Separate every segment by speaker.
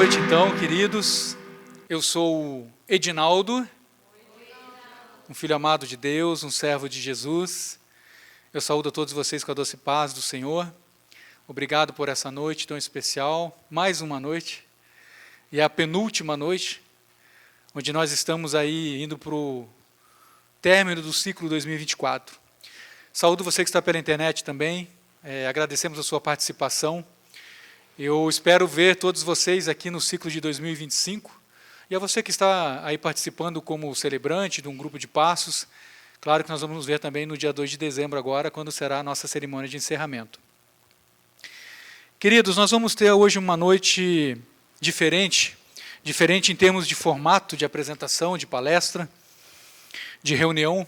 Speaker 1: noite, então, queridos. Eu sou o Edinaldo, um filho amado de Deus, um servo de Jesus. Eu saúdo a todos vocês com a doce paz do Senhor. Obrigado por essa noite tão especial, mais uma noite, e é a penúltima noite, onde nós estamos aí indo para o término do ciclo 2024. Saúdo você que está pela internet também, agradecemos a sua participação. Eu espero ver todos vocês aqui no ciclo de 2025, e a você que está aí participando como celebrante de um grupo de passos, claro que nós vamos nos ver também no dia 2 de dezembro agora, quando será a nossa cerimônia de encerramento. Queridos, nós vamos ter hoje uma noite diferente em termos de formato de apresentação, de palestra, de reunião,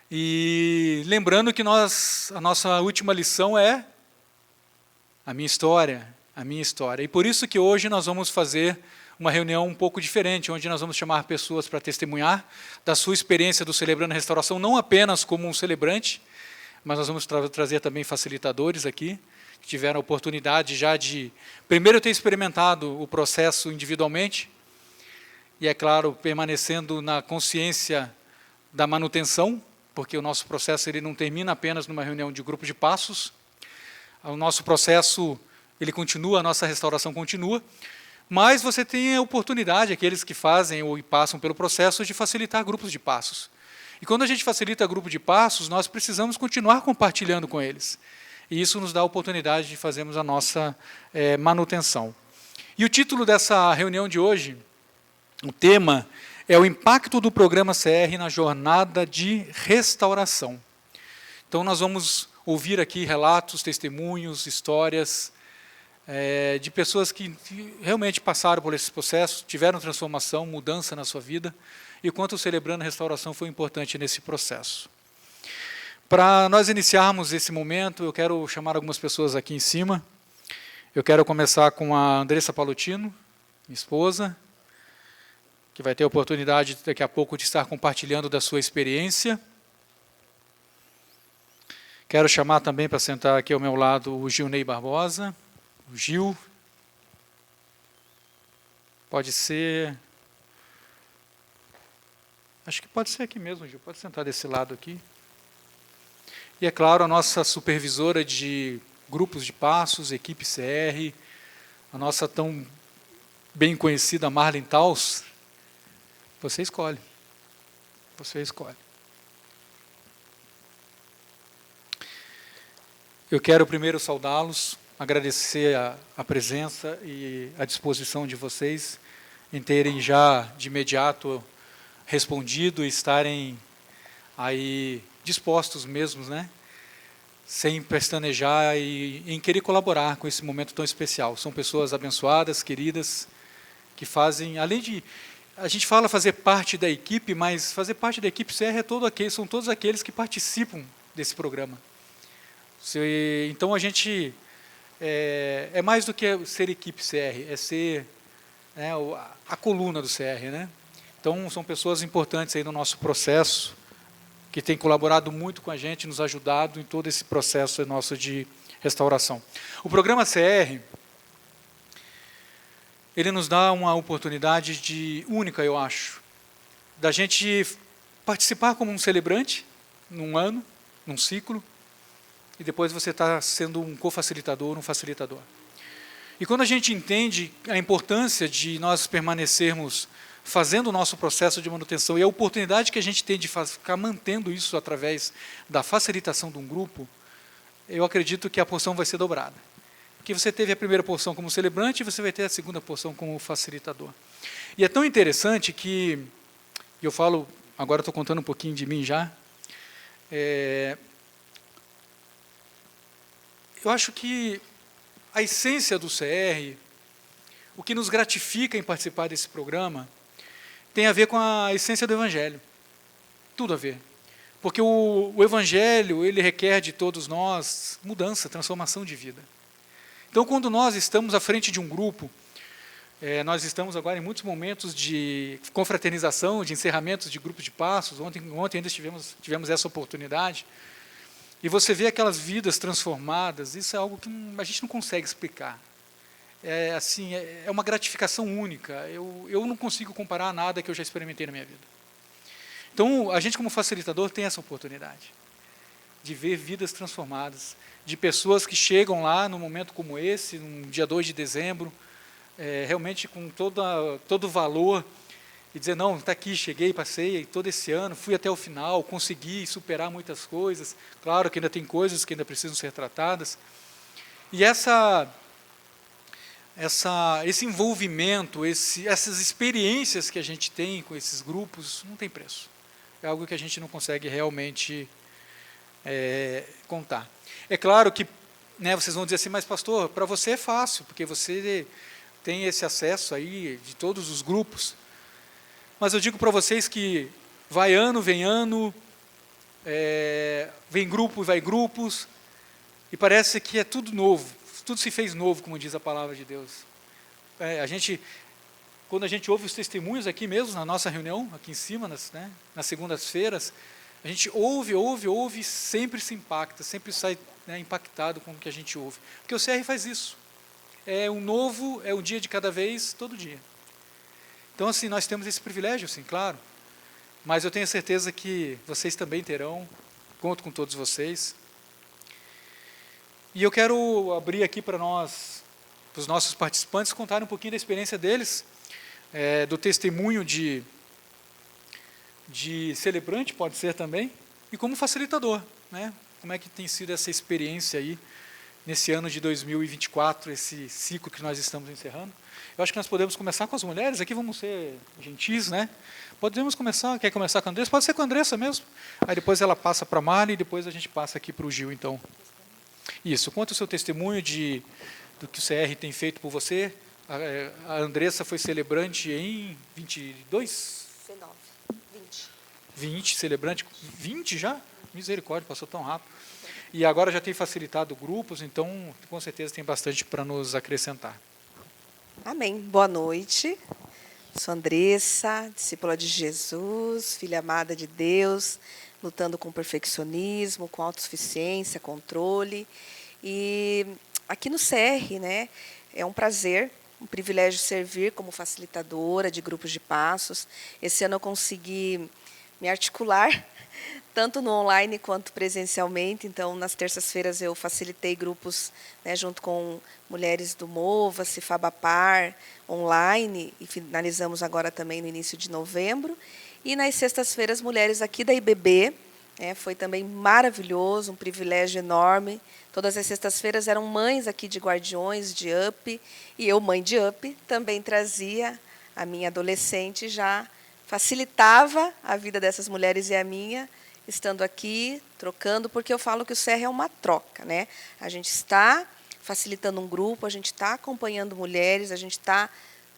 Speaker 1: e lembrando que a nossa última lição é a minha história, e por isso que hoje nós vamos fazer uma reunião um pouco diferente, onde nós vamos chamar pessoas para testemunhar da sua experiência do Celebrando a Restauração, não apenas como um celebrante, mas nós vamos trazer também facilitadores aqui, que tiveram a oportunidade já de, primeiro, ter experimentado o processo individualmente, e, é claro, permanecendo na consciência da manutenção, porque o nosso processo ele não termina apenas numa reunião de grupo de passos, o nosso processo ele continua, a nossa restauração continua, mas você tem a oportunidade, aqueles que fazem ou passam pelo processo, de facilitar grupos de passos. E quando a gente facilita grupo de passos, nós precisamos continuar compartilhando com eles. E isso nos dá a oportunidade de fazermos a nossa manutenção. E o título dessa reunião de hoje, o tema, é o impacto do programa CR na jornada de restauração. Então, nós vamos ouvir aqui relatos, testemunhos, histórias de pessoas que realmente passaram por esse processo, tiveram transformação, mudança na sua vida, e o quanto o Celebrando a Restauração foi importante nesse processo. Para nós iniciarmos esse momento, eu quero chamar algumas pessoas aqui em cima. Eu quero começar com a Andressa Palotino, minha esposa, que vai ter a oportunidade daqui a pouco de estar compartilhando da sua experiência. Quero chamar também para sentar aqui ao meu lado o Gilney Barbosa, o Gil. Pode ser... Acho que pode ser aqui mesmo, Gil. Pode sentar desse lado aqui. E, é claro, a nossa supervisora de grupos de passos, equipe CR, a nossa tão bem conhecida Marlene Taus. Você escolhe. Você escolhe. Eu quero primeiro saudá-los, agradecer a presença e a disposição de vocês em terem já de imediato respondido e estarem aí dispostos mesmo, né? Sem pestanejar e em querer colaborar com esse momento tão especial. São pessoas abençoadas, queridas, que fazem, além de... A gente fala fazer parte da equipe, mas fazer parte da equipe CR são todos aqueles que participam desse programa. Então, a gente... É mais do que ser equipe CR, é ser a coluna do CR, né? Então, são pessoas importantes aí no nosso processo, que têm colaborado muito com a gente, nos ajudado em todo esse processo nosso de restauração. O programa CR, ele nos dá uma oportunidade única, eu acho, da gente participar como um celebrante, num ano, num ciclo, e depois você está sendo um cofacilitador, um facilitador. E quando a gente entende a importância de nós permanecermos fazendo o nosso processo de manutenção e a oportunidade que a gente tem de ficar mantendo isso através da facilitação de um grupo, eu acredito que a porção vai ser dobrada. Porque você teve a primeira porção como celebrante e você vai ter a segunda porção como facilitador. E é tão interessante que, eu falo, agora estou contando um pouquinho de mim já, eu acho que a essência do CR, o que nos gratifica em participar desse programa, tem a ver com a essência do Evangelho. Tudo a ver. Porque o Evangelho, ele requer de todos nós mudança, transformação de vida. Então, quando nós estamos à frente de um grupo, nós estamos agora em muitos momentos de confraternização, de encerramentos de grupos de passos, ontem ainda tivemos essa oportunidade, e você vê aquelas vidas transformadas, isso é algo que a gente não consegue explicar. assim, é uma gratificação única. Eu não consigo comparar nada que eu já experimentei na minha vida. Então, a gente como facilitador tem essa oportunidade de ver vidas transformadas, de pessoas que chegam lá num momento como esse, num dia 2 de dezembro, realmente com todo o valor, e dizer, não, está aqui, cheguei, passei todo esse ano, fui até o final, consegui superar muitas coisas, claro que ainda tem coisas que ainda precisam ser tratadas, e esse envolvimento, essas experiências que a gente tem com esses grupos, não tem preço. É algo que a gente não consegue realmente contar. É claro que, né, vocês vão dizer assim, mas pastor, para você é fácil, porque você tem esse acesso aí de todos os grupos. Mas eu digo para vocês que vai ano, vem grupo e vai grupos, e parece que é tudo novo, tudo se fez novo, como diz a palavra de Deus. Quando a gente ouve os testemunhos aqui mesmo, na nossa reunião, aqui em cima, nas segundas-feiras, a gente ouve, e sempre se impacta, sempre sai, né, impactado com o que a gente ouve. Porque o CR faz isso. É um novo, é um dia de cada vez, todo dia. Então, assim, nós temos esse privilégio, sim, claro, mas eu tenho certeza que vocês também terão, conto com todos vocês. E eu quero abrir aqui para os nossos participantes, contarem um pouquinho da experiência deles, do testemunho de celebrante, pode ser também, e como facilitador, né? Como é que tem sido essa experiência aí, nesse ano de 2024, esse ciclo que nós estamos encerrando. Eu acho que nós podemos começar com as mulheres, aqui vamos ser gentis, né? Podemos começar, quer começar com a Andressa? Pode ser com a Andressa mesmo. Aí depois ela passa para a Mari e depois a gente passa aqui para o Gil, então. Isso, conta o seu testemunho do que o CR tem feito por você. A Andressa foi celebrante em 22?
Speaker 2: 19, 20.
Speaker 1: 20, celebrante, 20 já? Misericórdia, passou tão rápido. E agora já tem facilitado grupos, então com certeza tem bastante para nos acrescentar.
Speaker 2: Amém. Boa noite. Sou Andressa, discípula de Jesus, filha amada de Deus, lutando com perfeccionismo, com autossuficiência, controle. E aqui no CR, né, é um prazer, um privilégio servir como facilitadora de grupos de passos. Esse ano eu consegui me articular, tanto no online quanto presencialmente. Então, nas terças-feiras eu facilitei grupos, né, junto com mulheres do Mova-se, Fabapar, online, e finalizamos agora também no início de novembro. E nas sextas-feiras, mulheres aqui da IBB, foi também maravilhoso, um privilégio enorme. Todas as sextas-feiras eram mães aqui de guardiões, de UP, e eu, mãe de UP, também trazia a minha adolescente, já facilitava a vida dessas mulheres e a minha, estando aqui, trocando, porque eu falo que o CR é uma troca, né? A gente está facilitando um grupo, a gente está acompanhando mulheres, a gente está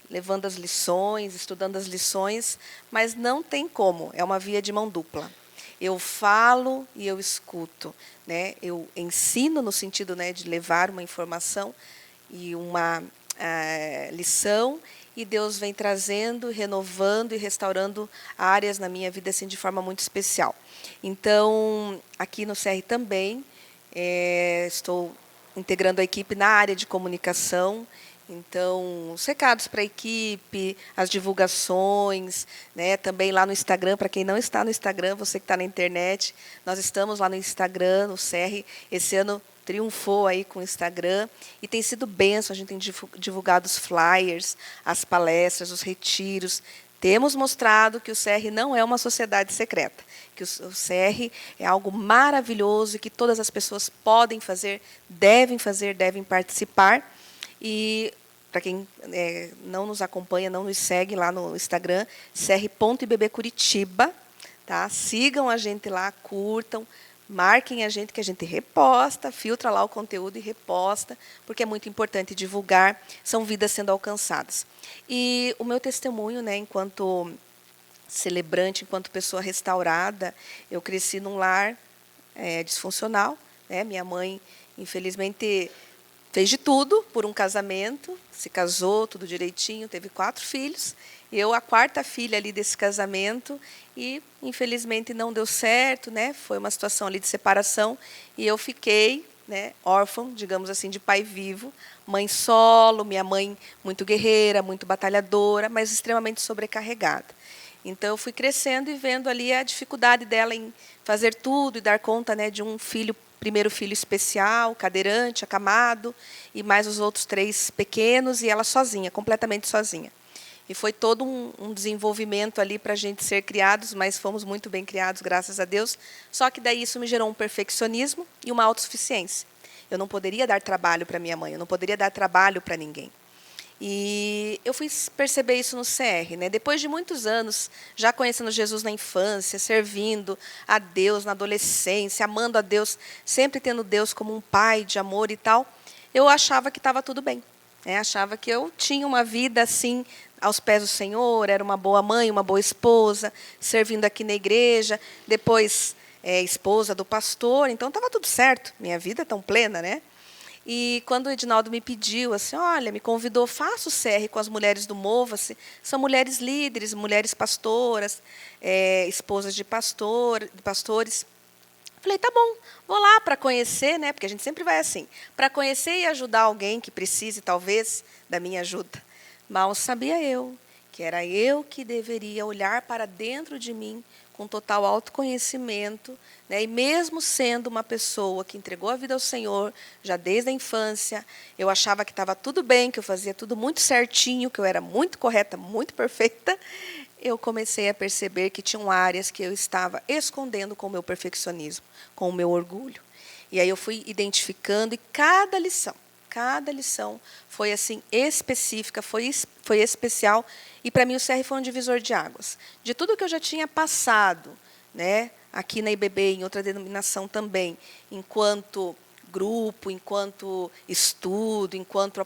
Speaker 2: levando as lições, estudando as lições, mas não tem como, é uma via de mão dupla. Eu falo e eu escuto, né? Eu ensino no sentido, né, de levar uma informação e uma lição, e Deus vem trazendo, renovando e restaurando áreas na minha vida assim de forma muito especial. Então, aqui no CR também, estou integrando a equipe na área de comunicação. Então, os recados para a equipe, as divulgações, né, também lá no Instagram, para quem não está no Instagram, você que está na internet, nós estamos lá no Instagram, no CR, esse ano triunfou aí com o Instagram, e tem sido bênção, a gente tem divulgado os flyers, as palestras, os retiros. Temos mostrado que o CR não é uma sociedade secreta, que o CR é algo maravilhoso e que todas as pessoas podem fazer, devem participar. E para quem não nos acompanha, não nos segue lá no Instagram, cr.ibbcuritiba, tá? Sigam a gente lá, curtam, marquem a gente, que a gente reposta, filtra lá o conteúdo e reposta, porque é muito importante divulgar, são vidas sendo alcançadas. E o meu testemunho, né, enquanto celebrante, enquanto pessoa restaurada, eu cresci num lar disfuncional, né? Minha mãe, infelizmente, fez de tudo por um casamento, se casou, tudo direitinho, teve 4 filhos. Eu, a 4ª filha ali desse casamento, e infelizmente não deu certo, né? Foi uma situação ali de separação, e eu fiquei, né, órfã, digamos assim, de pai vivo, mãe solo, minha mãe muito guerreira, muito batalhadora, mas extremamente sobrecarregada. Então, eu fui crescendo e vendo ali a dificuldade dela em fazer tudo e dar conta, né, de um filho, primeiro filho especial, cadeirante, acamado, e mais os outros 3 pequenos, e ela sozinha, completamente sozinha. E foi todo um desenvolvimento ali para a gente ser criados, mas fomos muito bem criados, graças a Deus. Só que daí isso me gerou um perfeccionismo e uma autossuficiência. Eu não poderia dar trabalho para minha mãe, eu não poderia dar trabalho para ninguém. E eu fui perceber isso no CR, né? Depois de muitos anos, já conhecendo Jesus na infância, servindo a Deus na adolescência, amando a Deus, sempre tendo Deus como um pai de amor e tal, eu achava que estava tudo bem. Achava que eu tinha uma vida assim, aos pés do Senhor, era uma boa mãe, uma boa esposa, servindo aqui na igreja, depois esposa do pastor, então estava tudo certo, minha vida tão plena, né? E quando o Edinaldo me pediu, assim, olha, me convidou, faça o CR com as mulheres do Mova-se, são mulheres líderes, mulheres pastoras, esposas de pastores. Falei, tá bom, vou lá para conhecer, né? Porque a gente sempre vai assim, para conhecer e ajudar alguém que precise, talvez, da minha ajuda. Mal sabia eu que era eu que deveria olhar para dentro de mim com total autoconhecimento, né? E mesmo sendo uma pessoa que entregou a vida ao Senhor, já desde a infância, eu achava que estava tudo bem, que eu fazia tudo muito certinho, que eu era muito correta, muito perfeita, eu comecei a perceber que tinham áreas que eu estava escondendo com o meu perfeccionismo, com o meu orgulho. E aí eu fui identificando, e cada lição foi assim específica, foi especial, e para mim o CR foi um divisor de águas. De tudo que eu já tinha passado, né, aqui na IBB, em outra denominação também, enquanto grupo, enquanto estudo, enquanto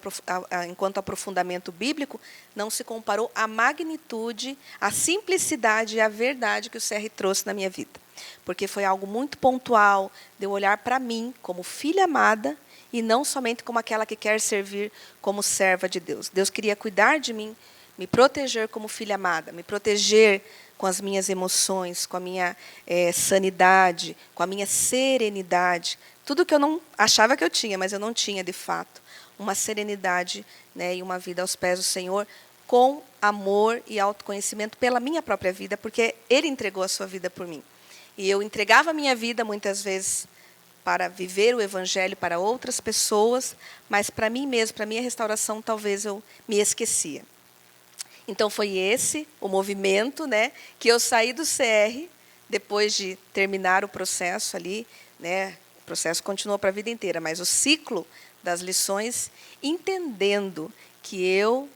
Speaker 2: aprofundamento bíblico, não se comparou à magnitude, à simplicidade e à verdade que o CR trouxe na minha vida. Porque foi algo muito pontual, de eu olhar para mim como filha amada, e não somente como aquela que quer servir como serva de Deus. Deus queria cuidar de mim, me proteger como filha amada, me proteger com as minhas emoções, com a minha sanidade, com a minha serenidade. Tudo que eu não achava que eu tinha, mas eu não tinha de fato. Uma serenidade, né, e uma vida aos pés do Senhor, com amor e autoconhecimento pela minha própria vida, porque Ele entregou a sua vida por mim. E eu entregava a minha vida, muitas vezes, para viver o Evangelho para outras pessoas, mas para mim mesmo, para a minha restauração, talvez eu me esquecia. Então, foi esse o movimento, né, que eu saí do CR, depois de terminar o processo ali, né, o processo continuou para a vida inteira, mas o ciclo das lições, entendendo que eu,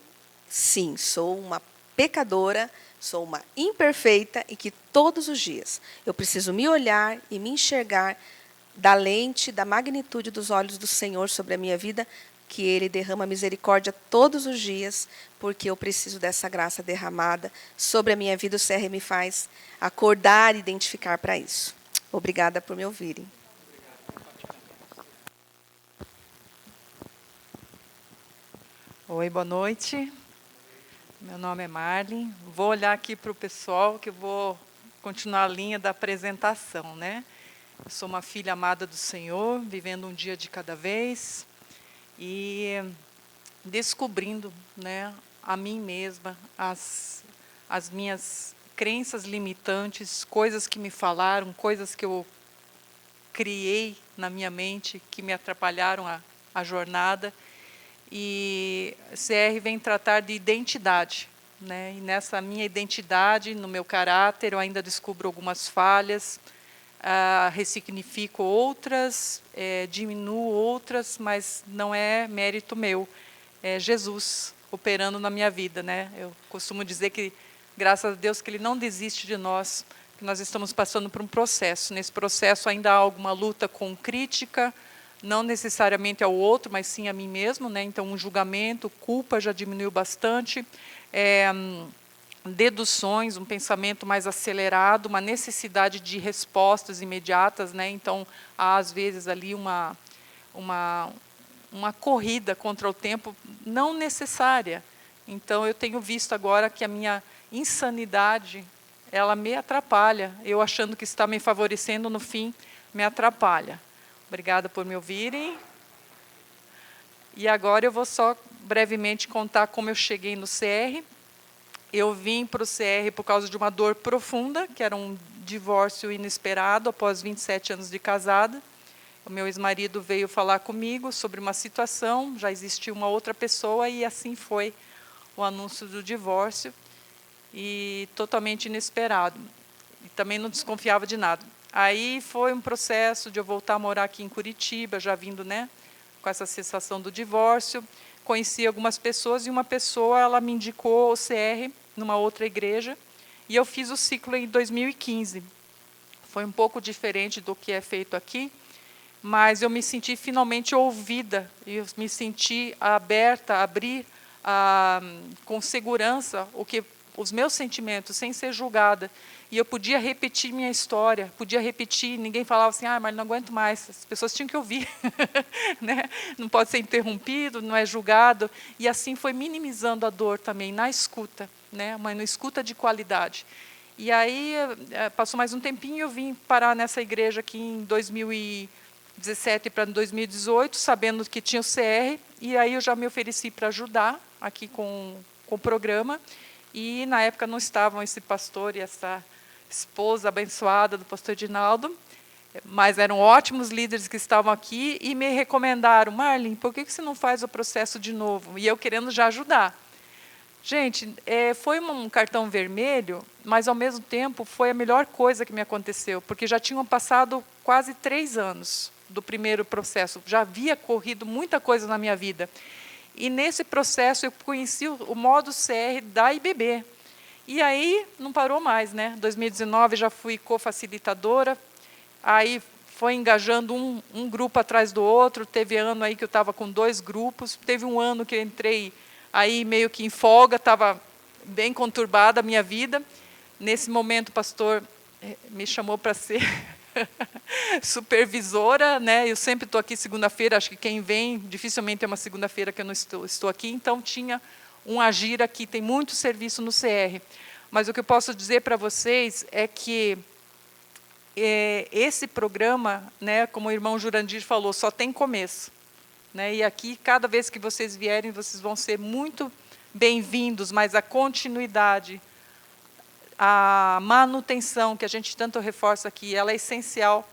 Speaker 2: sim, sou uma pecadora, sou uma imperfeita e que todos os dias eu preciso me olhar e me enxergar da lente, da magnitude dos olhos do Senhor sobre a minha vida, que Ele derrama misericórdia todos os dias, porque eu preciso dessa graça derramada sobre a minha vida. O CR me faz acordar e identificar para isso. Obrigada por me ouvirem.
Speaker 3: Oi, boa noite. Meu nome é Marlene. Vou olhar aqui para o pessoal, que eu vou continuar a linha da apresentação, né? Eu sou uma filha amada do Senhor, vivendo um dia de cada vez e descobrindo, né, a mim mesma, as minhas crenças limitantes, coisas que me falaram, coisas que eu criei na minha mente que me atrapalharam a jornada. E CR vem tratar de identidade, né? E nessa minha identidade, no meu caráter, eu ainda descubro algumas falhas, ressignifico outras, diminuo outras, mas não é mérito meu, é Jesus operando na minha vida, né? Eu costumo dizer que, graças a Deus, que Ele não desiste de nós, que nós estamos passando por um processo. Nesse processo ainda há alguma luta com crítica, não necessariamente ao outro, mas sim a mim mesmo, né? Então, um julgamento, culpa já diminuiu bastante, deduções, um pensamento mais acelerado, uma necessidade de respostas imediatas, né? Então, há às vezes ali uma corrida contra o tempo não necessária. Então, eu tenho visto agora que a minha insanidade, ela me atrapalha. Eu achando que está me favorecendo, no fim, me atrapalha. Obrigada por me ouvirem. E agora eu vou só brevemente contar como eu cheguei no CR. Eu vim para o CR por causa de uma dor profunda, que era um divórcio inesperado após 27 anos de casada. O meu ex-marido veio falar comigo sobre uma situação, já existia uma outra pessoa e assim foi o anúncio do divórcio, e totalmente inesperado. E também não desconfiava de nada. Aí foi um processo de eu voltar a morar aqui em Curitiba, já vindo, né, com essa sensação do divórcio. Conheci algumas pessoas e uma pessoa ela me indicou o CR numa outra igreja e eu fiz o ciclo em 2015. Foi um pouco diferente do que é feito aqui, mas eu me senti finalmente ouvida, eu me senti aberta, abrir com segurança os meus sentimentos, sem ser julgada. E eu podia repetir minha história, podia repetir, ninguém falava assim, mas não aguento mais, as pessoas tinham que ouvir. Né? Não pode ser interrompido, não é julgado. E assim foi minimizando a dor também, na escuta, né? Mas na escuta de qualidade. E aí, passou mais um tempinho, eu vim parar nessa igreja aqui em 2017 para 2018, sabendo que tinha o CR, e aí eu já me ofereci para ajudar aqui com o programa. E, na época, não estavam esse pastor e essa esposa abençoada do pastor Edinaldo, mas eram ótimos líderes que estavam aqui e me recomendaram, Marlene, por que você não faz o processo de novo? E eu querendo já ajudar. Gente, foi um cartão vermelho, mas, ao mesmo tempo, foi a melhor coisa que me aconteceu, porque já tinham passado quase 3 anos do primeiro processo, já havia corrido muita coisa na minha vida. E, nesse processo, eu conheci o modo CR da IBB. E aí, não parou mais, né? Em 2019, já fui co-facilitadora. Aí, foi engajando um grupo atrás do outro. Teve ano aí que eu estava com 2 grupos. Teve um ano que eu entrei aí meio que em folga, estava bem conturbada a minha vida. Nesse momento, o pastor me chamou para ser supervisora, né? Eu sempre estou aqui segunda-feira, acho que quem vem, dificilmente é uma segunda-feira que eu não estou aqui, então tinha um agir aqui, tem muito serviço no CR. Mas o que eu posso dizer para vocês é que esse programa, né, como o irmão Jurandir falou, só tem começo. Né? E aqui, cada vez que vocês vierem, vocês vão ser muito bem-vindos, mas a continuidade, a manutenção, que a gente tanto reforça aqui, ela é essencial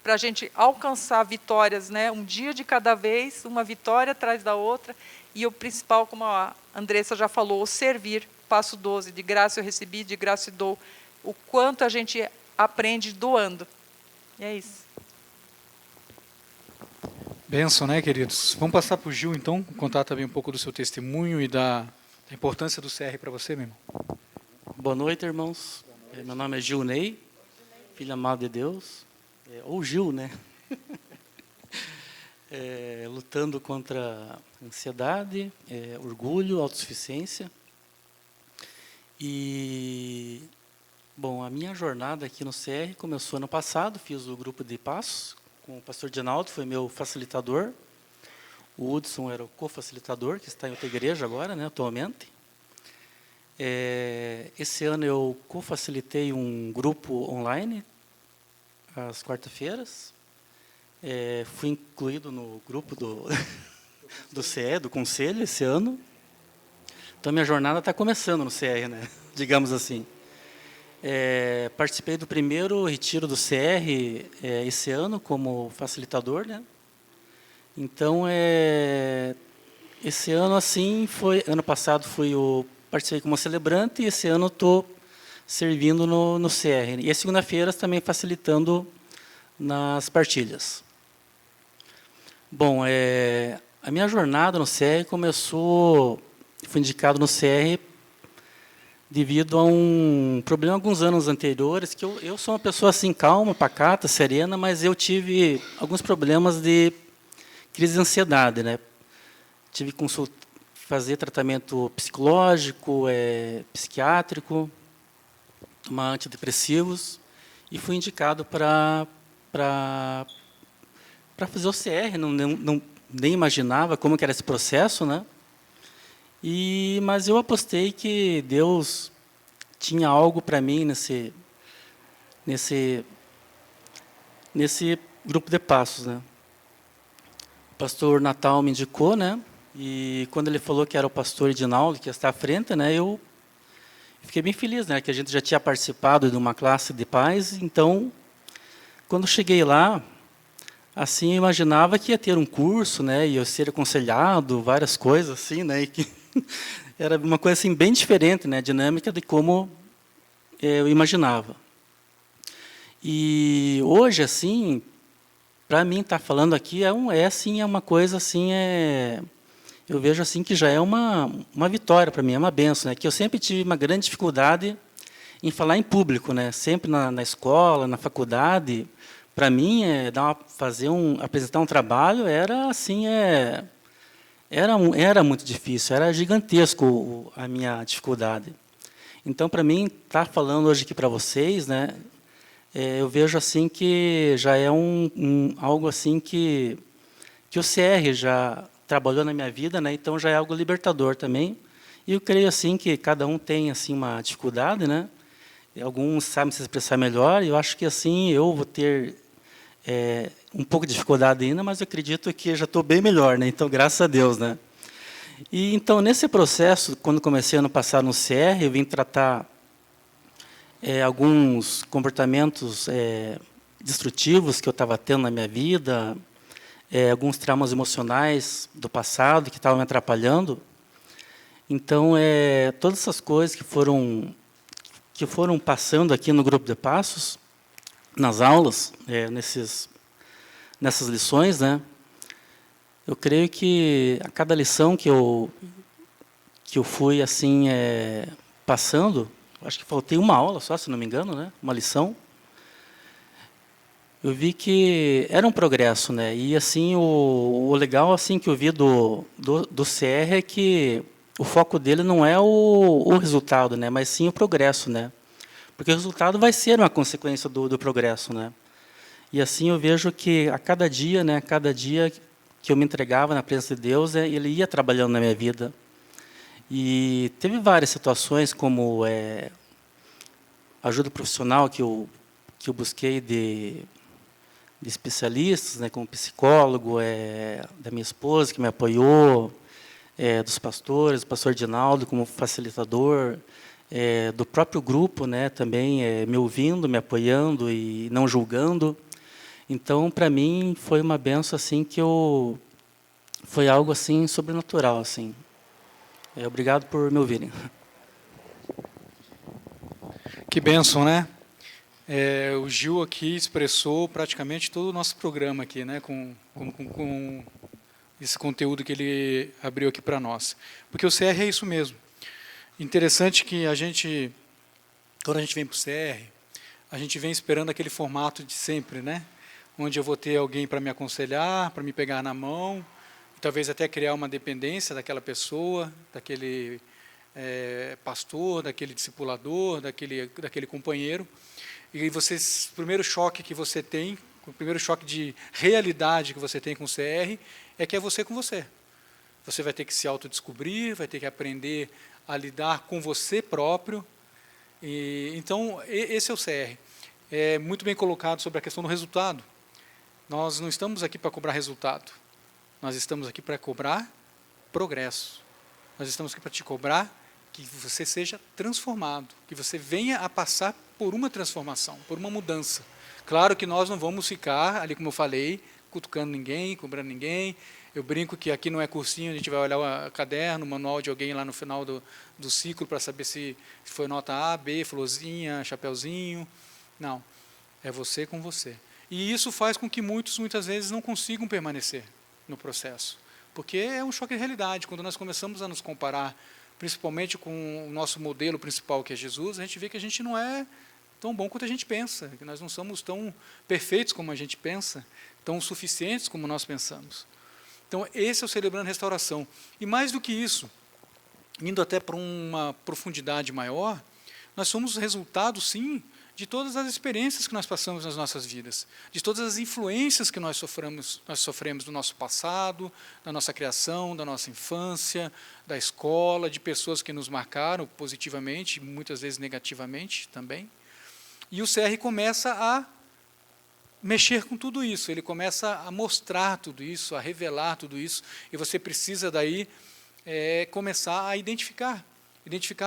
Speaker 3: para a gente alcançar vitórias, né? Um dia de cada vez, uma vitória atrás da outra, e o principal, como a Andressa já falou, o servir, passo 12, de graça eu recebi, de graça eu dou, o quanto a gente aprende doando. E é isso.
Speaker 1: Bênção, né, queridos? Vamos passar para o Gil, então, contar também um pouco do seu testemunho e da importância do CR para você, meu irmão.
Speaker 4: Boa noite, irmãos. Meu nome é Gil Ney, filho amado de Deus, ou Gil, né? Lutando contra ansiedade, orgulho, autossuficiência. E, bom, a minha jornada aqui no CR começou ano passado, fiz o grupo de passos com o pastor Edinaldo, foi meu facilitador. O Hudson era o co-facilitador, que está em outra igreja agora, né, atualmente. Esse ano eu co-facilitei um grupo online, às quarta-feiras. Fui incluído no grupo do CE, do Conselho, esse ano. Então, minha jornada está começando no CR, né? Digamos assim. Participei do primeiro retiro do CR esse ano como facilitador, né? Então, esse ano, assim, ano passado participei como celebrante e esse ano estou servindo no CR. E às segunda-feiras também facilitando nas partilhas. Bom, a minha jornada no CR começou, fui indicado no CR devido a um problema alguns anos anteriores, que eu sou uma pessoa assim calma, pacata, serena, mas eu tive alguns problemas de crise de ansiedade, né? Tive que fazer tratamento psicológico, psiquiátrico, tomar antidepressivos, e fui indicado para fazer o CR, nem imaginava como que era esse processo, né? Mas eu apostei que Deus tinha algo para mim nesse grupo de passos, né? O pastor Natal me indicou, né? E quando ele falou que era o pastor Edinaldo que ia estar à frente, né? Eu fiquei bem feliz, né? Que a gente já tinha participado de uma classe de pais. Então, quando cheguei lá, assim, eu imaginava que ia ter um curso, né? Ia ser aconselhado, várias coisas assim, né? E que era uma coisa assim bem diferente, né? A dinâmica de como eu imaginava. E hoje, assim, para mim estar falando aqui assim, é uma coisa assim, eu vejo assim que já é uma vitória para mim, é uma benção, né? Que eu sempre tive uma grande dificuldade em falar em público, né? Sempre na escola, na faculdade, para mim apresentar um trabalho era assim, era muito difícil, era gigantesco a minha dificuldade. Então, para mim, estar falando hoje aqui para vocês, né? Eu vejo assim que já é algo assim que o CR já trabalhou na minha vida, né? Então já é algo libertador também. E eu creio assim que cada um tem assim uma dificuldade, né? Alguns sabem se expressar melhor. E eu acho que assim eu vou ter um pouco de dificuldade ainda, mas eu acredito que já estou bem melhor, né? Então graças a Deus, né? E então nesse processo, quando comecei ano passado no CR, eu vim tratar alguns comportamentos destrutivos que eu estava tendo na minha vida, alguns traumas emocionais do passado que estavam me atrapalhando. Então, todas essas coisas que foram passando aqui no grupo de passos, nas aulas, nessas lições, né? Eu creio que a cada lição que eu fui assim passando, acho que faltei uma aula só, se não me engano, né? Uma lição. Eu vi que era um progresso, né? E assim o legal assim que eu vi do CR é que o foco dele não é o resultado, né? Mas sim o progresso, né? Porque o resultado vai ser uma consequência do progresso, né? E assim eu vejo que a cada dia, né? Cada dia que eu me entregava na presença de Deus, ele ia trabalhando na minha vida. E teve várias situações como ajuda profissional que eu busquei de especialistas, né, como psicólogo, da minha esposa, que me apoiou, dos pastores, do pastor Dinaldo como facilitador, do próprio grupo, né, também me ouvindo, me apoiando e não julgando. Então, para mim, foi uma benção assim foi algo assim sobrenatural, assim. Obrigado por me ouvirem.
Speaker 1: Que bênção, né? O Gil aqui expressou praticamente todo o nosso programa aqui, né? Com esse conteúdo que ele abriu aqui para nós. Porque o CR é isso mesmo. Interessante que quando a gente vem para o CR, a gente vem esperando aquele formato de sempre, né? Onde eu vou ter alguém para me aconselhar, para me pegar na mão, talvez até criar uma dependência daquela pessoa, daquele pastor, daquele discipulador, daquele companheiro. E o primeiro choque que você tem, o primeiro choque de realidade que você tem com o CR é que é você com você. Você vai ter que se autodescobrir, vai ter que aprender a lidar com você próprio. Então, esse é o CR. É muito bem colocado sobre a questão do resultado. Nós não estamos aqui para cobrar resultado. Nós estamos aqui para cobrar progresso. Nós estamos aqui para te cobrar que você seja transformado, que você venha a passar por uma transformação, por uma mudança. Claro que nós não vamos ficar, ali como eu falei, cutucando ninguém, cobrando ninguém. Eu brinco que aqui não é cursinho, a gente vai olhar o caderno, o manual de alguém lá no final do ciclo para saber se foi nota A, B, florzinha, chapeuzinho. Não, é você com você. E isso faz com que muitas vezes não consigam permanecer no processo, porque é um choque de realidade. Quando nós começamos a nos comparar, principalmente com o nosso modelo principal, que é Jesus, a gente vê que a gente não é tão bom quanto a gente pensa, que nós não somos tão perfeitos como a gente pensa, tão suficientes como nós pensamos. Então, esse é o Celebrando Restauração. E mais do que isso, indo até para uma profundidade maior, nós somos resultado, sim, de todas as experiências que nós passamos nas nossas vidas, de todas as influências que nós sofremos do nosso passado, da nossa criação, da nossa infância, da escola, de pessoas que nos marcaram positivamente, muitas vezes negativamente também. E o CR começa a mexer com tudo isso, ele começa a mostrar tudo isso, a revelar tudo isso, e você precisa daí começar a identificar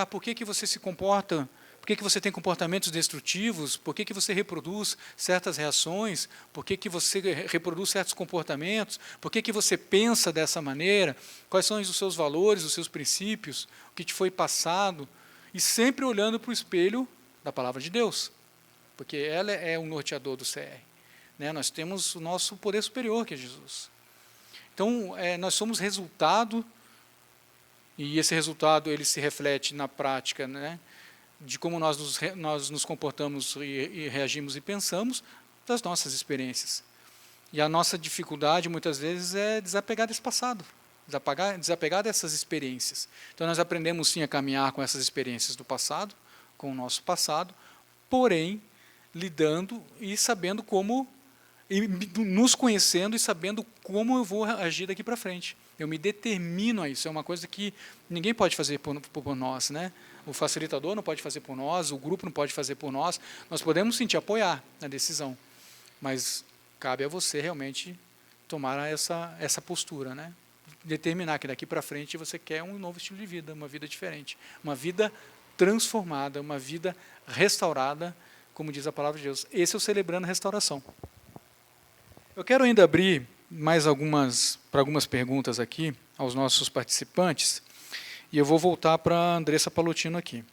Speaker 1: por que você se comporta, por que você tem comportamentos destrutivos, por que você reproduz certas reações, por que você reproduz certos comportamentos, por que você pensa dessa maneira, quais são os seus valores, os seus princípios, o que te foi passado, e sempre olhando para o espelho da palavra de Deus, porque ela é o norteador do CR. Nós temos o nosso poder superior, que é Jesus. Então, nós somos resultado, e esse resultado ele se reflete na prática, de como nós nos comportamos e reagimos e pensamos das nossas experiências. E a nossa dificuldade, muitas vezes, é desapegar desse passado, desapegar dessas experiências. Então, nós aprendemos, sim, a caminhar com essas experiências do passado, com o nosso passado, porém, lidando e sabendo como, e nos conhecendo e sabendo como eu vou agir daqui para frente. Eu me determino a isso, é uma coisa que ninguém pode fazer por nós, O facilitador não pode fazer por nós, o grupo não pode fazer por nós. Nós podemos, sim, te apoiar na decisão, mas cabe a você realmente tomar essa postura, Determinar que daqui para frente você quer um novo estilo de vida, uma vida diferente, uma vida transformada, uma vida restaurada, como diz a palavra de Deus. Esse é o Celebrando Restauração. Eu quero ainda abrir para algumas perguntas aqui aos nossos participantes, e eu vou voltar para a Andressa Palotino aqui.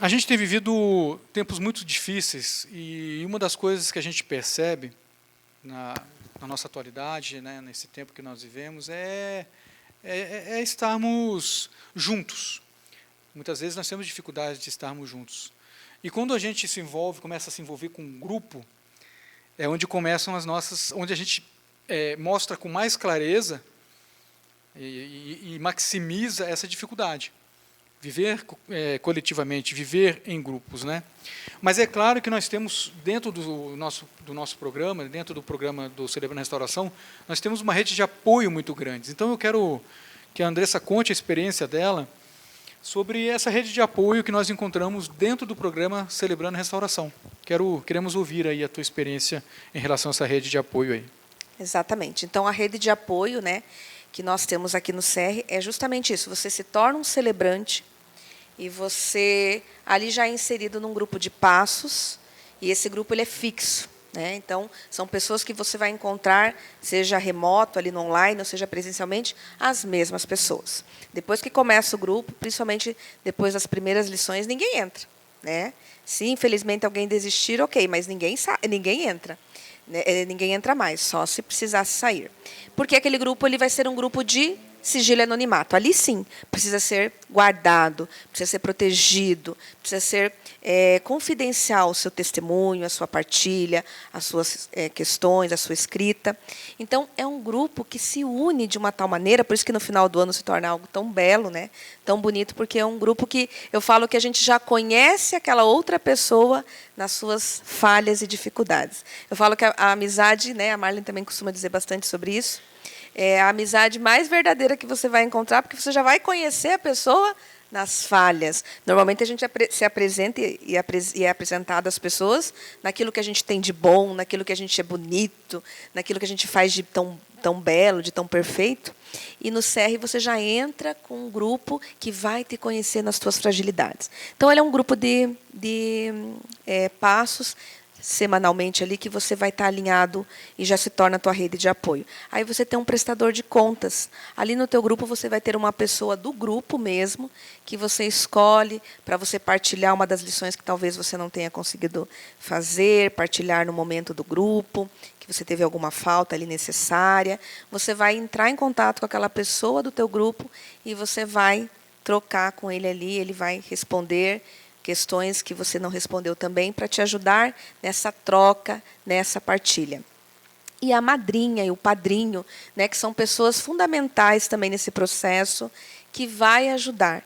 Speaker 1: A gente tem vivido tempos muito difíceis, e uma das coisas que a gente percebe na nossa atualidade, nesse tempo que nós vivemos, é estarmos juntos. Muitas vezes nós temos dificuldade de estarmos juntos. E quando a gente começa a se envolver com um grupo, é onde começam onde a gente mostra com mais clareza e maximiza essa dificuldade. Viver coletivamente, viver em grupos, Mas é claro que nós temos, dentro do nosso programa, dentro do programa do Celebrando Restauração, nós temos uma rede de apoio muito grande. Então, eu quero que a Andressa conte a experiência dela sobre essa rede de apoio que nós encontramos dentro do programa Celebrando Restauração. Queremos ouvir aí a tua experiência em relação a essa rede de apoio aí.
Speaker 2: Exatamente. Então, a rede de apoio, que nós temos aqui no CR é justamente isso. Você se torna um celebrante e você ali já é inserido num grupo de passos, e esse grupo ele é fixo. Então, são pessoas que você vai encontrar, seja remoto, ali no online, ou seja presencialmente, as mesmas pessoas. Depois que começa o grupo, principalmente depois das primeiras lições, ninguém entra. Se, infelizmente, alguém desistir, ok, mas ninguém entra. Ninguém entra mais, só se precisasse sair. Porque aquele grupo ele vai ser um grupo de sigilo e anonimato. Ali, sim, precisa ser guardado, precisa ser protegido, precisa ser confidencial o seu testemunho, a sua partilha, as suas questões, a sua escrita. Então, é um grupo que se une de uma tal maneira, por isso que no final do ano se torna algo tão belo, tão bonito, porque é um grupo que eu falo que a gente já conhece aquela outra pessoa nas suas falhas e dificuldades. Eu falo que a amizade, a Marlene também costuma dizer bastante sobre isso, é a amizade mais verdadeira que você vai encontrar, porque você já vai conhecer a pessoa nas falhas. Normalmente a gente se apresenta e é apresentado às pessoas naquilo que a gente tem de bom, naquilo que a gente é bonito, naquilo que a gente faz de tão belo, de tão perfeito. E no CR você já entra com um grupo que vai te conhecer nas suas fragilidades. Então, ele é um grupo de passos semanalmente ali que você vai estar alinhado e já se torna a tua rede de apoio. Aí você tem um prestador de contas. Ali no teu grupo você vai ter uma pessoa do grupo mesmo que você escolhe para você partilhar uma das lições que talvez você não tenha conseguido fazer, partilhar no momento do grupo, que você teve alguma falta ali necessária. Você vai entrar em contato com aquela pessoa do teu grupo e você vai trocar com ele ali, ele vai responder questões que você não respondeu também, para te ajudar nessa troca, nessa partilha. E a madrinha e o padrinho, que são pessoas fundamentais também nesse processo, que vai ajudar,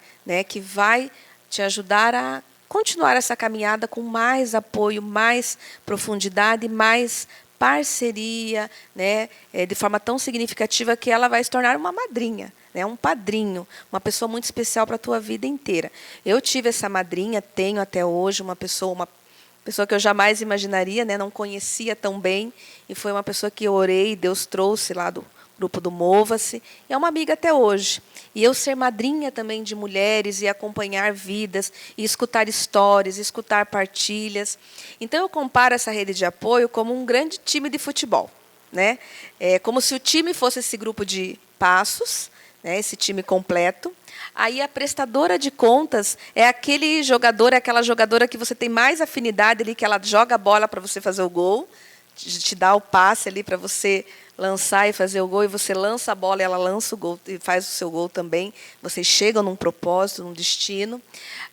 Speaker 2: que vai te ajudar a continuar essa caminhada com mais apoio, mais profundidade, mais parceria, de forma tão significativa que ela vai se tornar uma madrinha, um padrinho, uma pessoa muito especial para a tua vida inteira. Eu tive essa madrinha, tenho até hoje uma pessoa, pessoa que eu jamais imaginaria, né? Não conhecia tão bem, e foi uma pessoa que eu orei, Deus trouxe lá do grupo do Mova-se, e é uma amiga até hoje. E eu ser madrinha também de mulheres e acompanhar vidas, e escutar histórias, escutar partilhas. Então, eu comparo essa rede de apoio como um grande time de futebol, né? É como se o time fosse esse grupo de passos, né? Esse time completo. Aí a prestadora de contas é aquele jogador, é aquela jogadora que você tem mais afinidade ali, que ela joga a bola para você fazer o gol, te dá o passe ali para você lançar e fazer o gol, e você lança a bola e ela lança o gol e faz o seu gol também. Vocês chegam num propósito, num destino.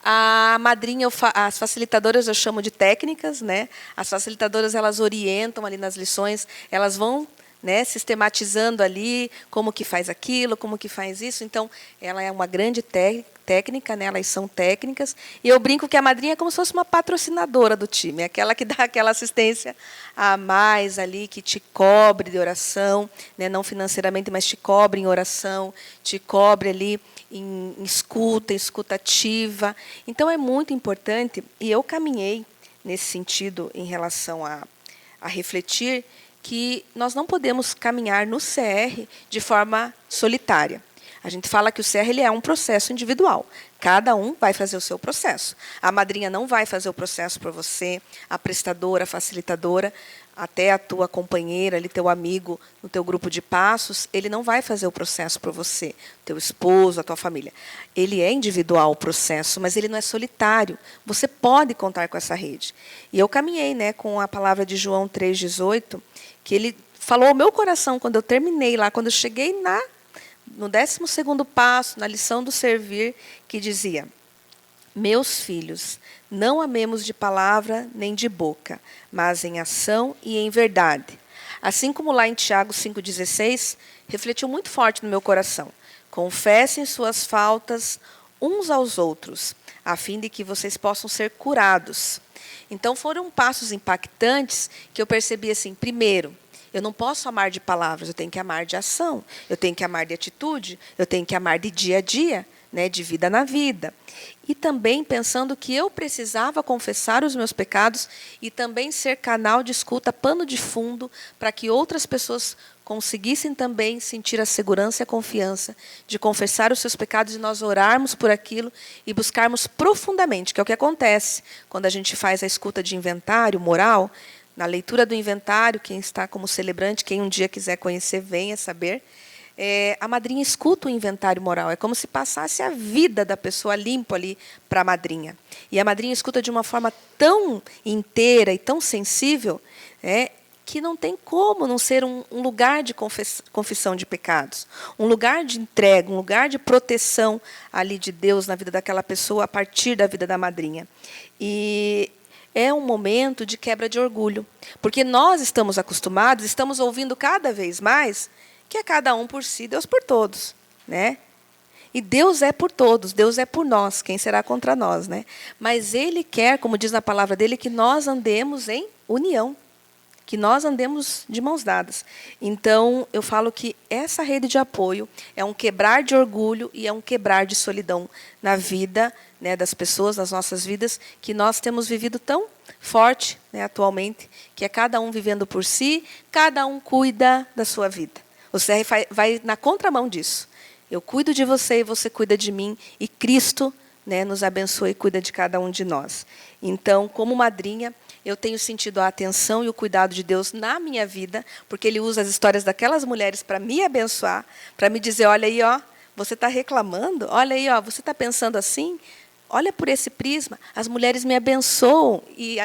Speaker 2: A madrinha, as facilitadoras eu chamo de técnicas, né? As facilitadoras, elas orientam ali nas lições, elas vão, né, sistematizando ali como que faz aquilo, como que faz isso. Então, ela é uma grande técnica, né, elas são técnicas. E eu brinco que a madrinha é como se fosse uma patrocinadora do time, aquela que dá aquela assistência a mais ali, que te cobre de oração, né, não financeiramente, mas te cobre em oração, te cobre ali em escuta ativa. Então, é muito importante, e eu caminhei nesse sentido em relação a refletir que nós não podemos caminhar no CR de forma solitária. A gente fala que o CR ele é um processo individual. Cada um vai fazer o seu processo. A madrinha não vai fazer o processo por você, a prestadora, a facilitadora, até a tua companheira, ali, teu amigo, no teu grupo de passos, ele não vai fazer o processo por você, teu esposo, a tua família. Ele é individual o processo, mas ele não é solitário. Você pode contar com essa rede. E eu caminhei, né, com a palavra de João 3,18, que ele falou ao meu coração quando eu terminei lá, quando eu cheguei no 12º passo, na lição do servir, que dizia: meus filhos, não amemos de palavra nem de boca, mas em ação e em verdade. Assim como lá em Tiago 5,16, refletiu muito forte no meu coração. Confessem suas faltas uns aos outros, a fim de que vocês possam ser curados. Então, foram passos impactantes que eu percebi assim, primeiro, eu não posso amar de palavras, eu tenho que amar de ação, eu tenho que amar de atitude, eu tenho que amar de dia a dia, né, de vida na vida. E também pensando que eu precisava confessar os meus pecados e também ser canal de escuta, pano de fundo, para que outras pessoas conseguissem também sentir a segurança e a confiança de confessar os seus pecados e nós orarmos por aquilo e buscarmos profundamente, que é o que acontece quando a gente faz a escuta de inventário moral. Na leitura do inventário, quem está como celebrante, quem um dia quiser conhecer, venha saber. A madrinha escuta o inventário moral. É como se passasse a vida da pessoa limpo ali para a madrinha. E a madrinha escuta de uma forma tão inteira e tão sensível, que não tem como não ser um lugar de confissão de pecados, um lugar de entrega, um lugar de proteção ali de Deus na vida daquela pessoa a partir da vida da madrinha. E é um momento de quebra de orgulho, porque nós estamos acostumados, estamos ouvindo cada vez mais que é cada um por si, Deus por todos, né? E Deus é por todos, Deus é por nós, quem será contra nós, né? Mas Ele quer, como diz na palavra dele, que nós andemos em união, que nós andemos de mãos dadas. Então, eu falo que essa rede de apoio é um quebrar de orgulho e é um quebrar de solidão na vida, né, das pessoas, nas nossas vidas, que nós temos vivido tão forte, né, atualmente, que é cada um vivendo por si, cada um cuida da sua vida. O CR vai na contramão disso. Eu cuido de você e você cuida de mim, e Cristo, né, nos abençoa e cuida de cada um de nós. Então, como madrinha, eu tenho sentido a atenção e o cuidado de Deus na minha vida, porque Ele usa as histórias daquelas mulheres para me abençoar, para me dizer, olha aí, ó, você está reclamando? Olha aí, ó, você está pensando assim? Olha por esse prisma. As mulheres me abençoam e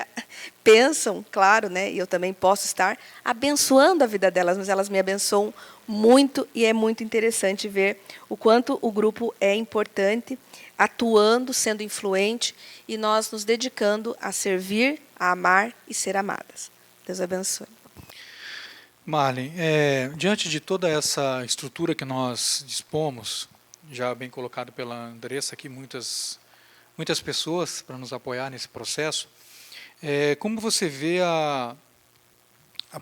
Speaker 2: pensam, claro, né, e eu também posso estar abençoando a vida delas, mas elas me abençoam muito, e é muito interessante ver o quanto o grupo é importante, atuando, sendo influente, e nós nos dedicando a servir, a amar e ser amadas. Deus abençoe.
Speaker 1: Marlene, diante de toda essa estrutura que nós dispomos, já bem colocado pela Andressa aqui, muitas pessoas para nos apoiar nesse processo, como você vê a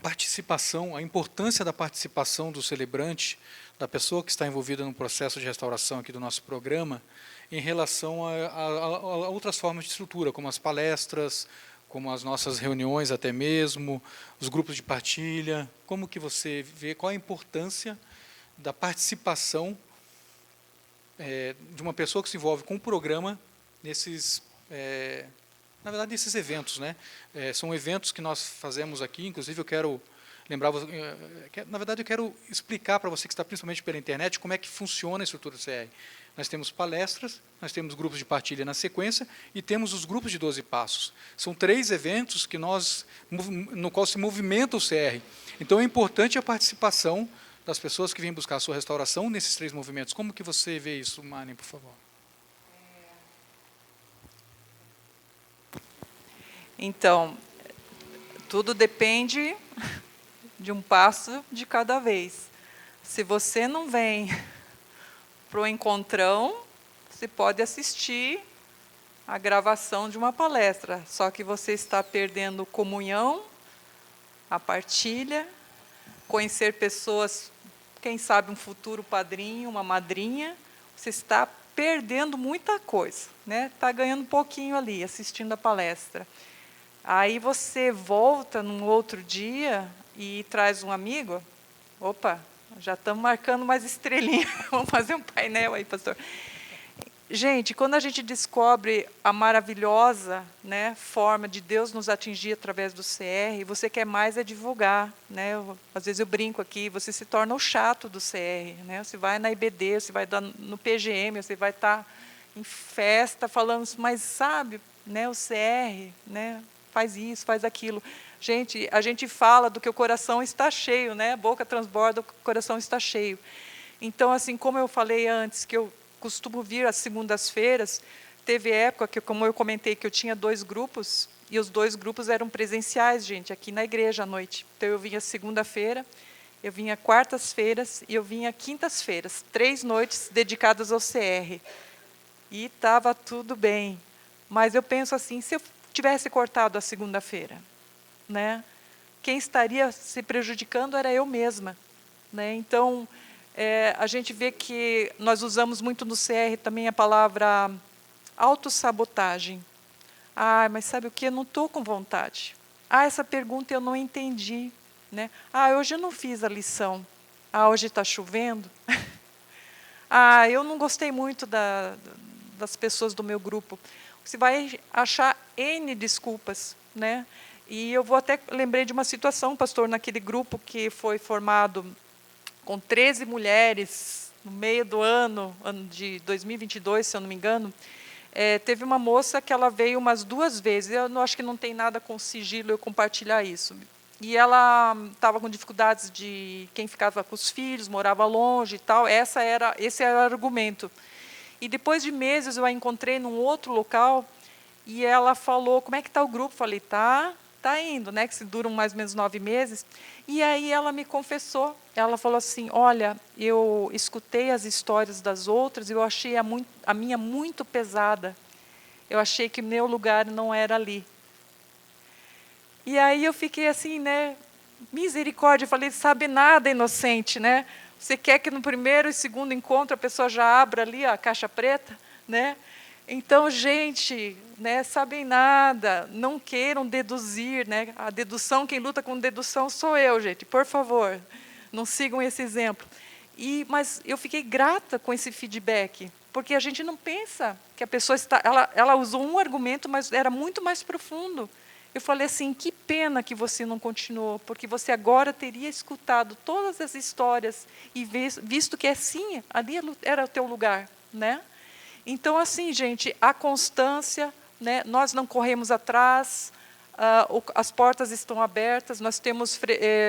Speaker 1: participação, a importância da participação do celebrante, da pessoa que está envolvida no processo de restauração aqui do nosso programa, em relação a outras formas de estrutura, como as palestras, como as nossas reuniões até mesmo, os grupos de partilha. Como que você vê, qual a importância da participação de uma pessoa que se envolve com o programa nesses, na verdade, nesses eventos, né? São eventos que nós fazemos aqui, inclusive eu quero lembrar, na verdade eu quero explicar para você que está principalmente pela internet como é que funciona a estrutura do CR. Nós temos palestras, nós temos grupos de partilha na sequência e temos os grupos de 12 passos. São 3 eventos que no qual se movimenta o CR. Então é importante a participação das pessoas que vêm buscar a sua restauração nesses 3 movimentos. Como que você vê isso, Mani, por favor?
Speaker 3: Então, tudo depende de um passo de cada vez. Se você não vem para o encontrão, você pode assistir a gravação de uma palestra, só que você está perdendo comunhão, a partilha, conhecer pessoas, quem sabe um futuro padrinho, uma madrinha, você está perdendo muita coisa, né? Está ganhando um pouquinho ali, assistindo a palestra. Aí você volta num outro dia e traz um amigo, opa, já estamos marcando mais estrelinha, vamos fazer um painel aí, pastor. Gente, quando a gente descobre a maravilhosa, né, forma de Deus nos atingir através do CR, você quer mais é divulgar, né? Às vezes eu brinco aqui, você se torna o chato do CR, né? Você vai na IBD, você vai no PGM, você vai estar em festa falando, mas sabe, né, o CR, né, faz isso, faz aquilo. Gente, a gente fala do que o coração está cheio, né? A boca transborda, o coração está cheio. Então, assim, como eu falei antes, que eu costumo vir às segundas-feiras, teve época que, como eu comentei, que eu tinha 2 grupos, e os 2 grupos eram presenciais, gente, aqui na igreja à noite. Então, eu vinha segunda-feira, eu vinha quartas-feiras e eu vinha quintas-feiras, 3 noites dedicadas ao CR. E estava tudo bem. Mas eu penso assim, se eu tivesse cortado a segunda-feira, né, quem estaria se prejudicando era eu mesma, né? Então, a gente vê que nós usamos muito no CR também a palavra autossabotagem. Ah, mas sabe o que? Eu não estou com vontade. Ah, essa pergunta eu não entendi, né? Ah, hoje eu não fiz a lição. Ah, hoje está chovendo. Ah, eu não gostei muito das pessoas do meu grupo. Você vai achar N desculpas, né? E eu até lembrei de uma situação, pastor, naquele grupo que foi formado com 13 mulheres no meio do ano de 2022, se eu não me engano. Teve uma moça que ela veio umas 2 vezes, eu não acho que não tem nada com sigilo eu compartilhar isso. E ela estava com dificuldades de quem ficava com os filhos, morava longe e tal, esse era o argumento. E depois de meses eu a encontrei num outro local e ela falou, como é que está o grupo? Falei, tá indo, né, que se duram mais ou menos 9 meses. E aí ela me confessou, ela falou assim, olha, eu escutei as histórias das outras e eu achei a minha muito pesada. Eu achei que meu lugar não era ali. E aí eu fiquei assim, né, misericórdia, eu falei, sabe nada, inocente, né? Você quer que no primeiro e segundo encontro a pessoa já abra ali a caixa preta, né? Então, gente, né, sabem nada, não queiram deduzir, né? A dedução, quem luta com dedução sou eu, gente, por favor, não sigam esse exemplo. Mas eu fiquei grata com esse feedback, porque a gente não pensa que a pessoa ela usou um argumento, mas era muito mais profundo. Eu falei assim, que pena que você não continuou, porque você agora teria escutado todas as histórias e visto que sim, ali era o teu lugar, né? Então, assim, gente, a constância, né, nós não corremos atrás, as portas estão abertas, nós temos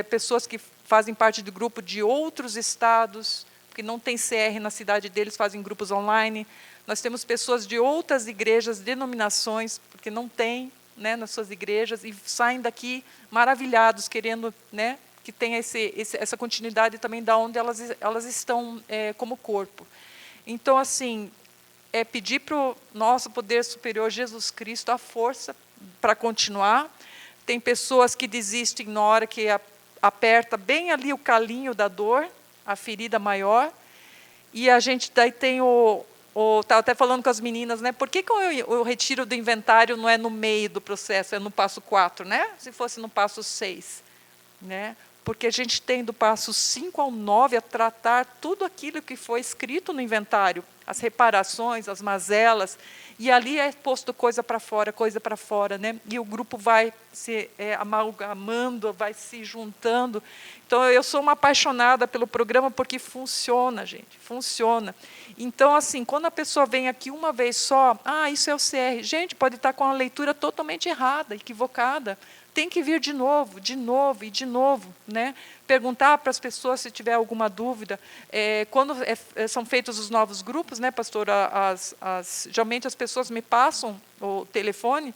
Speaker 3: pessoas que fazem parte do grupo de outros estados, porque não tem CR na cidade deles, fazem grupos online. Nós temos pessoas de outras igrejas, denominações, porque não tem, né, nas suas igrejas, e saem daqui maravilhados, querendo, né, que tenha essa continuidade também da onde elas estão como corpo. Então, assim, pedir para o nosso poder superior, Jesus Cristo, a força para continuar. Tem pessoas que desistem na hora que aperta bem ali o calinho da dor, a ferida maior, e a gente daí tem estava até falando com as meninas, né? Por que o retiro do inventário não é no meio do processo, é no passo 4, né? Se fosse no passo 6, né? Porque a gente tem do passo 5 ao 9 a tratar tudo aquilo que foi escrito no inventário, as reparações, as mazelas, e ali é posto coisa para fora, né? E o grupo vai se amalgamando, vai se juntando. Então, eu sou uma apaixonada pelo programa porque funciona, gente, funciona. Então, assim, quando a pessoa vem aqui uma vez só, isso é o CR. Gente, pode estar com a leitura totalmente errada, equivocada. Tem que vir de novo e de novo, né? Perguntar para as pessoas se tiver alguma dúvida. Quando são feitos os novos grupos, né, pastora, geralmente as pessoas me passam o telefone,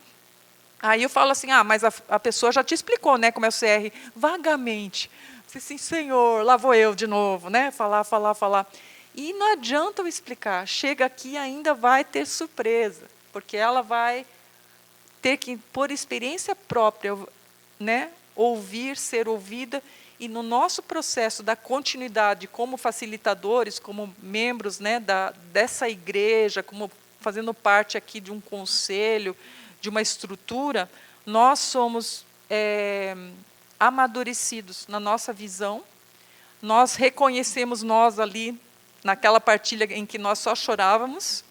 Speaker 3: aí eu falo assim, mas a pessoa já te explicou, né, como é o CR, vagamente. Assim, Senhor, lá vou eu de novo, né? Falar. E não adianta eu explicar. Chega aqui e ainda vai ter surpresa, porque ela vai ter que, por experiência própria, né, ouvir, ser ouvida, e no nosso processo da continuidade como facilitadores, como membros, né, dessa igreja, como fazendo parte aqui de um conselho, de uma estrutura, nós somos amadurecidos na nossa visão, nós reconhecemos nós ali, naquela partilha em que nós só chorávamos,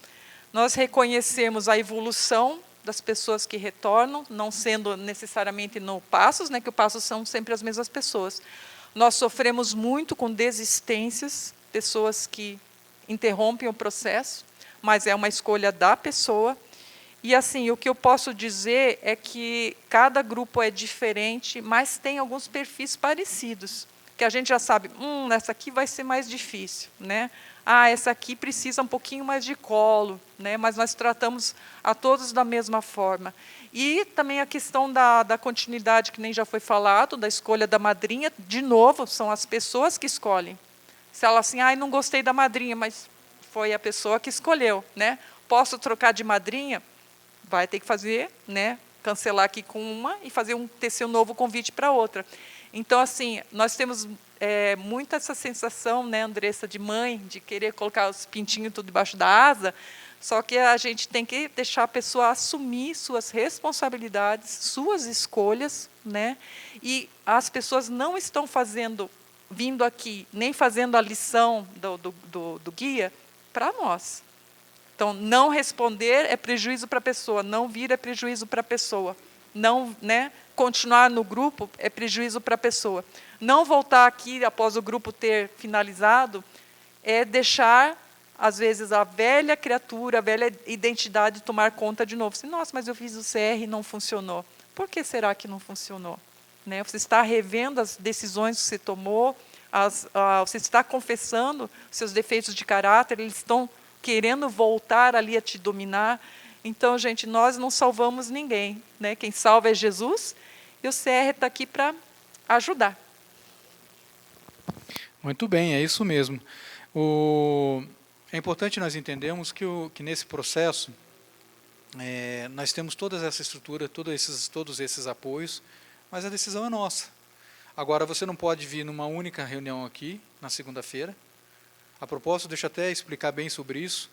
Speaker 3: nós reconhecemos a evolução das pessoas que retornam, não sendo necessariamente no Passos, né, que o Passos são sempre as mesmas pessoas. Nós sofremos muito com desistências, pessoas que interrompem o processo, mas é uma escolha da pessoa. E, assim, o que eu posso dizer é que cada grupo é diferente, mas tem alguns perfis parecidos, que a gente já sabe, essa aqui vai ser mais difícil, né? Essa aqui precisa um pouquinho mais de colo, né? Mas nós tratamos a todos da mesma forma. E também a questão da continuidade, que nem já foi falado, da escolha da madrinha, de novo, são as pessoas que escolhem. Se ela assim, não gostei da madrinha, mas foi a pessoa que escolheu, né? Posso trocar de madrinha? Vai ter que fazer, né? Cancelar aqui com uma e tecer um novo convite para outra. Então, assim, nós temos muito essa sensação, né, Andressa, de mãe, de querer colocar os pintinhos tudo debaixo da asa, só que a gente tem que deixar a pessoa assumir suas responsabilidades, suas escolhas, né? E as pessoas não estão vindo aqui, nem fazendo a lição do guia para nós. Então, não responder é prejuízo para a pessoa, não vir é prejuízo para a pessoa, não, né, continuar no grupo é prejuízo para a pessoa. Não voltar aqui após o grupo ter finalizado é deixar, às vezes, a velha criatura, a velha identidade tomar conta de novo. Assim, nossa, mas eu fiz o CR e não funcionou. Por que será que não funcionou? Né, você está revendo as decisões que você tomou, você está confessando seus defeitos de caráter, eles estão querendo voltar ali a te dominar. Então, gente, nós não salvamos ninguém, né? Quem salva é Jesus, e o CR está aqui para ajudar.
Speaker 1: Muito bem, é isso mesmo. É importante nós entendermos que nesse processo nós temos toda essa estrutura, todos esses apoios, mas a decisão é nossa. Agora, você não pode vir numa única reunião aqui, na segunda-feira. A propósito, deixa eu até explicar bem sobre isso.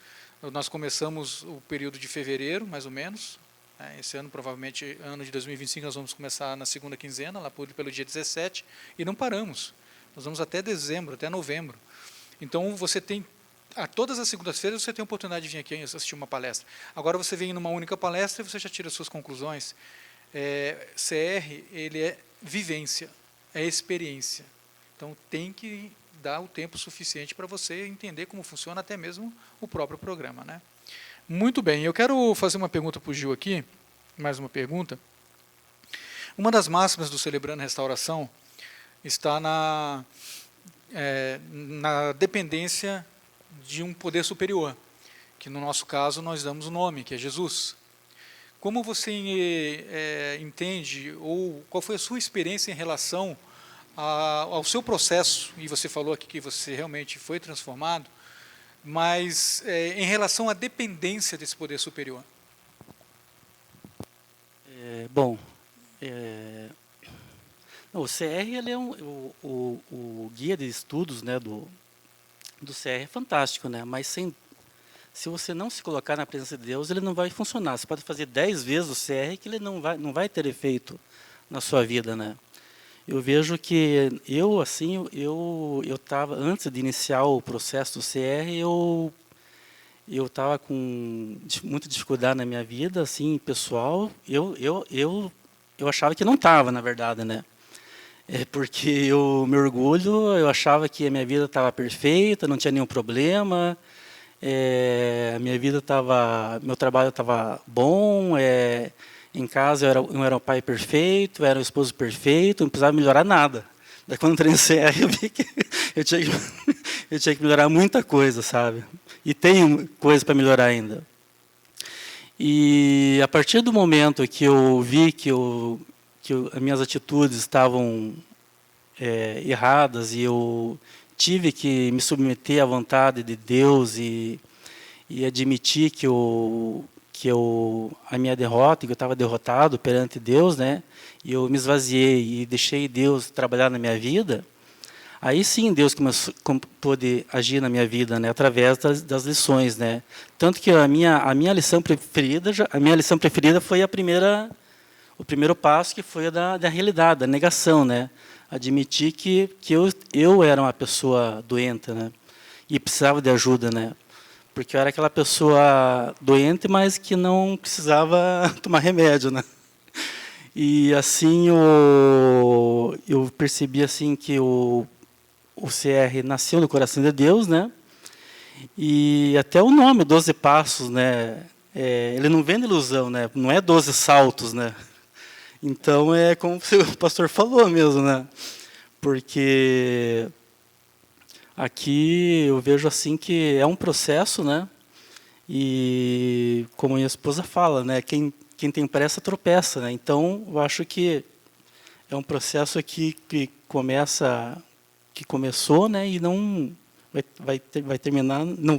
Speaker 1: Nós começamos o período de fevereiro, mais ou menos. Esse ano, provavelmente, ano de 2025, nós vamos começar na segunda quinzena, lá pelo dia 17, e não paramos. Nós vamos até dezembro, até novembro. Então, você tem, todas as segundas-feiras, você tem a oportunidade de vir aqui assistir uma palestra. Agora, você vem numa única palestra e você já tira as suas conclusões. CR, ele é vivência, é experiência. Então, tem que dar o tempo suficiente para você entender como funciona até mesmo o próprio programa, né? Muito bem, eu quero fazer uma pergunta para o Gil aqui, mais uma pergunta. Uma das máximas do Celebrando Restauração está na dependência de um poder superior, que no nosso caso nós damos o nome, que é Jesus. Como você entende, ou qual foi a sua experiência em relação ao seu processo, e você falou aqui que você realmente foi transformado, mas em relação à dependência desse poder superior?
Speaker 4: O CR ele é o guia de estudos, né, do CR é fantástico, né, mas Se você não se colocar na presença de Deus, ele não vai funcionar. Você pode fazer 10 vezes o CR que ele não vai ter efeito na sua vida, né? Eu vejo que eu estava, antes de iniciar o processo do CR, eu estava com muita dificuldade na minha vida, assim, pessoal. Eu achava que não estava, na verdade, né? Porque meu orgulho, eu achava que a minha vida estava perfeita, não tinha nenhum problema. A minha vida meu trabalho estava bom. Em casa eu era um pai perfeito, eu era um esposo perfeito, não precisava melhorar nada. Daí quando entrei no CR, eu vi que eu tinha que melhorar muita coisa, sabe? E tenho coisa para melhorar ainda. E a partir do momento que eu vi que as minhas atitudes estavam erradas e eu tive que me submeter à vontade de Deus e admitir a minha derrota, que eu estava derrotado perante Deus, né? E eu me esvaziei e deixei Deus trabalhar na minha vida. Aí sim Deus pôde agir na minha vida, né? Através das lições, né? Tanto que a minha lição preferida foi o primeiro passo, que foi a da realidade, da negação, né? Admitir que eu era uma pessoa doente, né? E precisava de ajuda, né? Porque eu era aquela pessoa doente, mas que não precisava tomar remédio, né? E assim eu percebi assim que o CR nasceu no coração de Deus, né? E até o nome, 12 passos, né? Ele não vem de ilusão, né? Não é 12 saltos, né? Então é como o pastor falou mesmo, né? Porque aqui eu vejo assim que é um processo, né? E como minha esposa fala, né? Quem tem pressa tropeça, né? Então eu acho que é um processo aqui que começou, né? E não vai terminar, não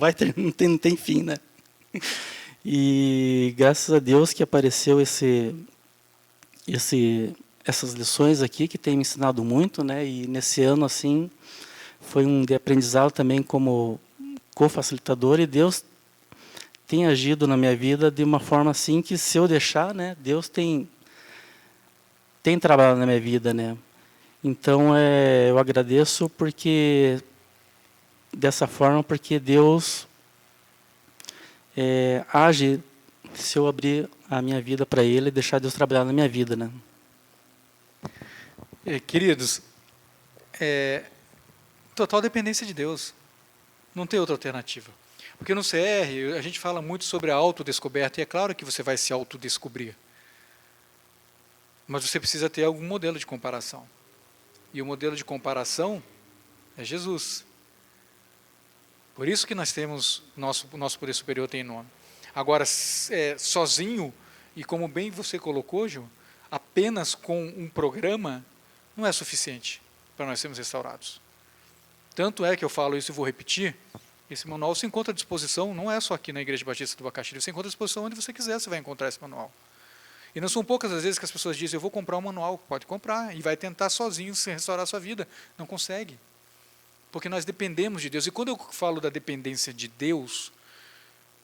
Speaker 4: tem fim, né? E graças a Deus que apareceu essas lições aqui que tem me ensinado muito, né? E nesse ano assim foi um de aprendizado também como co-facilitador, e Deus tem agido na minha vida de uma forma assim que, se eu deixar, né, Deus tem trabalhado na minha vida, né? Então eu agradeço dessa forma, porque Deus age se eu abrir a minha vida para Ele e deixar Deus trabalhar na minha vida, né?
Speaker 1: Queridos, total dependência de Deus. Não tem outra alternativa. Porque no CR a gente fala muito sobre a autodescoberta, e é claro que você vai se autodescobrir. Mas você precisa ter algum modelo de comparação. E o modelo de comparação é Jesus. Por isso que nós temos, nosso poder superior tem nome. Agora, sozinho, e como bem você colocou, Gil, apenas com um programa, não é suficiente para nós sermos restaurados. Tanto é que eu falo isso e vou repetir, esse manual se encontra à disposição, não é só aqui na Igreja Batista do Bacaxiri, você encontra à disposição onde você quiser, você vai encontrar esse manual. E não são poucas as vezes que as pessoas dizem, eu vou comprar um manual, pode comprar, e vai tentar sozinho se restaurar a sua vida. Não consegue. Porque nós dependemos de Deus. E quando eu falo da dependência de Deus,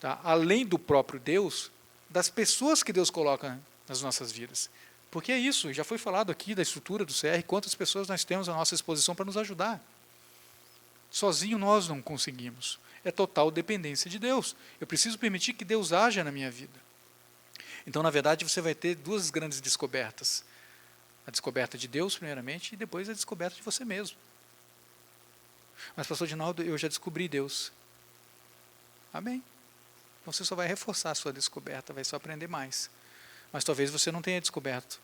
Speaker 1: tá, além do próprio Deus, das pessoas que Deus coloca nas nossas vidas. Porque é isso, já foi falado aqui da estrutura do CR, quantas pessoas nós temos à nossa disposição para nos ajudar. Sozinho nós não conseguimos. É total dependência de Deus. Eu preciso permitir que Deus haja na minha vida. Então, na verdade, você vai ter duas grandes descobertas. A descoberta de Deus, primeiramente, e depois a descoberta de você mesmo. Mas, pastor Dinaldo, eu já descobri Deus. Amém. Então, você só vai reforçar a sua descoberta, vai só aprender mais. Mas talvez você não tenha descoberto.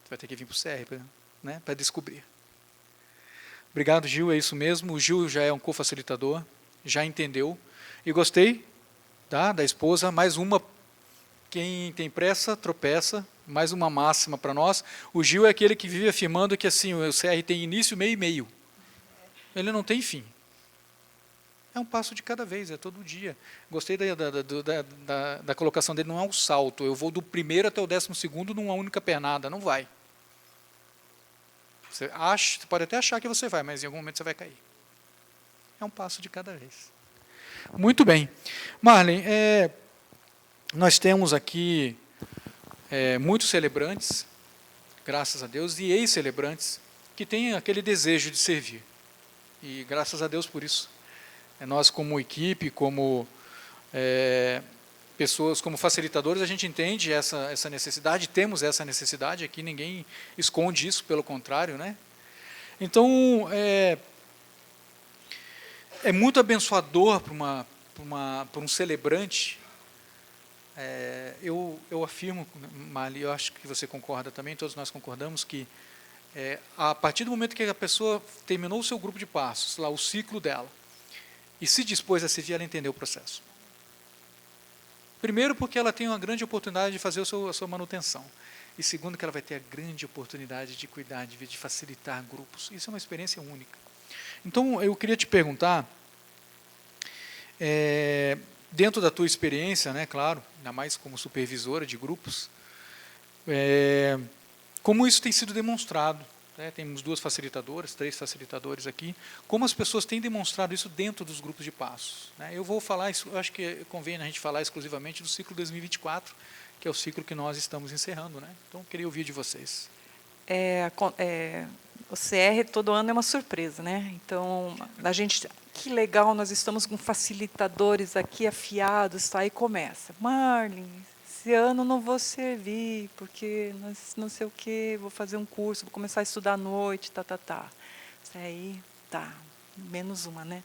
Speaker 1: Você vai ter que vir para o CR para descobrir. Obrigado, Gil, é isso mesmo. O Gil já é um co-facilitador, já entendeu. E gostei da esposa, mais uma. Quem tem pressa, tropeça. Mais uma máxima para nós. O Gil é aquele que vive afirmando que assim, o CR tem início, meio e meio. Ele não tem fim. É um passo de cada vez, é todo dia. Gostei da colocação dele, não é um salto. Eu vou do primeiro até o 12º numa única pernada. Não vai. Você pode até achar que você vai, mas em algum momento você vai cair. É um passo de cada vez. Muito bem. Marlen, nós temos aqui muitos celebrantes, graças a Deus, e ex-celebrantes que têm aquele desejo de servir. E graças a Deus por isso. Nós, como equipe, como pessoas, como facilitadores, a gente entende essa necessidade, temos essa necessidade aqui, ninguém esconde isso, pelo contrário, né? Então, é muito abençoador para um celebrante. Eu afirmo, Marli, eu acho que você concorda também, todos nós concordamos, que a partir do momento que a pessoa terminou o seu grupo de passos, lá, o ciclo dela, e se dispôs a servir, ela entendeu o processo. Primeiro, porque ela tem uma grande oportunidade de fazer a sua manutenção. E segundo, que ela vai ter a grande oportunidade de cuidar, de facilitar grupos. Isso é uma experiência única. Então, eu queria te perguntar, dentro da tua experiência, né, claro, ainda mais como supervisora de grupos, como isso tem sido demonstrado, né? Temos 2 facilitadoras, 3 facilitadores aqui, como as pessoas têm demonstrado isso dentro dos grupos de passos, né? Eu vou falar, eu acho que convém a gente falar exclusivamente do ciclo 2024, que é o ciclo que nós estamos encerrando, né? Então, eu queria ouvir de vocês.
Speaker 3: O CR todo ano é uma surpresa, né? Então, que legal, nós estamos com facilitadores aqui afiados, tá? Aí começa, Marlen, esse ano não vou servir, porque não sei o quê, vou fazer um curso, vou começar a estudar à noite, Isso aí, menos uma, né?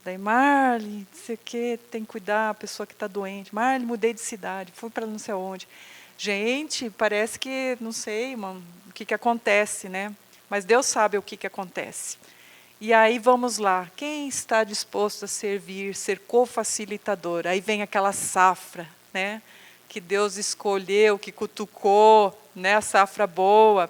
Speaker 3: Daí, Marlen, não sei o quê, tem que cuidar a pessoa que está doente. Marlen, mudei de cidade, fui para não sei onde. Gente, parece que, não sei, o que acontece, né? Mas Deus sabe o que acontece. E aí, vamos lá. Quem está disposto a servir, ser co-facilitador? Aí vem aquela safra, né? Que Deus escolheu, que cutucou, né? A safra boa.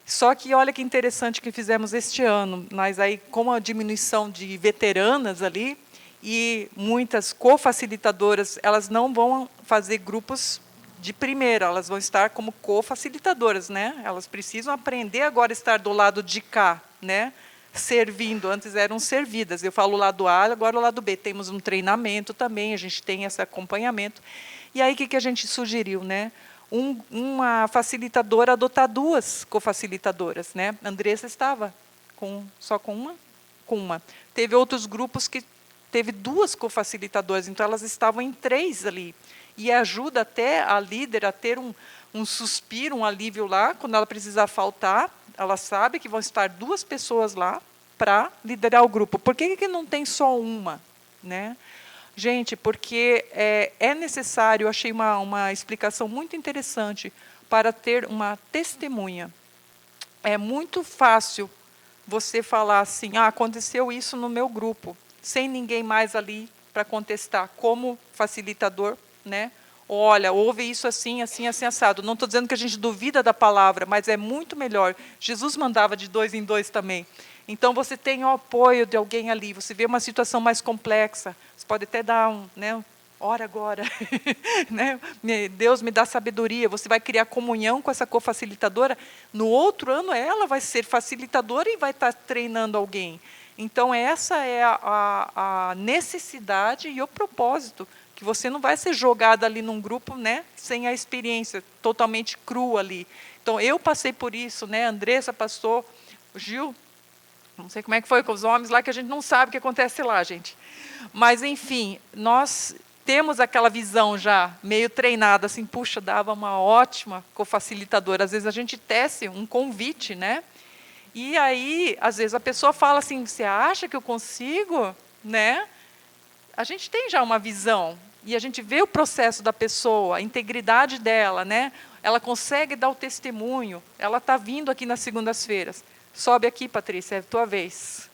Speaker 3: Só que olha que interessante que fizemos este ano. Mas aí, com a diminuição de veteranas ali, e muitas co-facilitadoras, elas não vão fazer grupos de primeira, elas vão estar como co-facilitadoras, né? Elas precisam aprender agora a estar do lado de cá, né? Servindo, antes eram servidas. Eu falo o lado A, agora o lado B. Temos um treinamento também, a gente tem esse acompanhamento. E aí, o que a gente sugeriu, né? Uma facilitadora adotar 2 co-facilitadoras, né? A Andressa estava só com uma? Com uma. Teve outros grupos que teve 2 co-facilitadoras, então elas estavam em 3 ali. E ajuda até a líder a ter um suspiro, um alívio lá, quando ela precisar faltar, ela sabe que vão estar 2 pessoas lá para liderar o grupo. Por que não tem só uma, né? Gente, porque é necessário, eu achei uma explicação muito interessante, para ter uma testemunha. É muito fácil você falar assim, aconteceu isso no meu grupo, sem ninguém mais ali para contestar, como facilitador, né? Olha, houve isso assim, assim, assim, assado. Não estou dizendo que a gente duvida da palavra, mas é muito melhor. Jesus mandava de 2 em 2 também. Então, você tem o apoio de alguém ali, você vê uma situação mais complexa, você pode até dar ora agora, né? Deus me dá sabedoria, você vai criar comunhão com essa co-facilitadora, no outro ano ela vai ser facilitadora e vai estar treinando alguém. Então, essa é a necessidade e o propósito, que você não vai ser jogada ali num grupo, né, sem a experiência, totalmente crua ali. Então, eu passei por isso, né? A Andressa passou, o Gil, não sei como é que foi com os homens lá, que a gente não sabe o que acontece lá, gente. Mas, enfim, nós temos aquela visão já meio treinada, assim, puxa, dava uma ótima co-facilitadora. Às vezes a gente tece um convite, né? E aí, às vezes, a pessoa fala assim, você acha que eu consigo? Né? A gente tem já uma visão, e a gente vê o processo da pessoa, a integridade dela, né? Ela consegue dar o testemunho, ela está vindo aqui nas segundas-feiras. Sobe aqui, Patrícia, é a tua vez.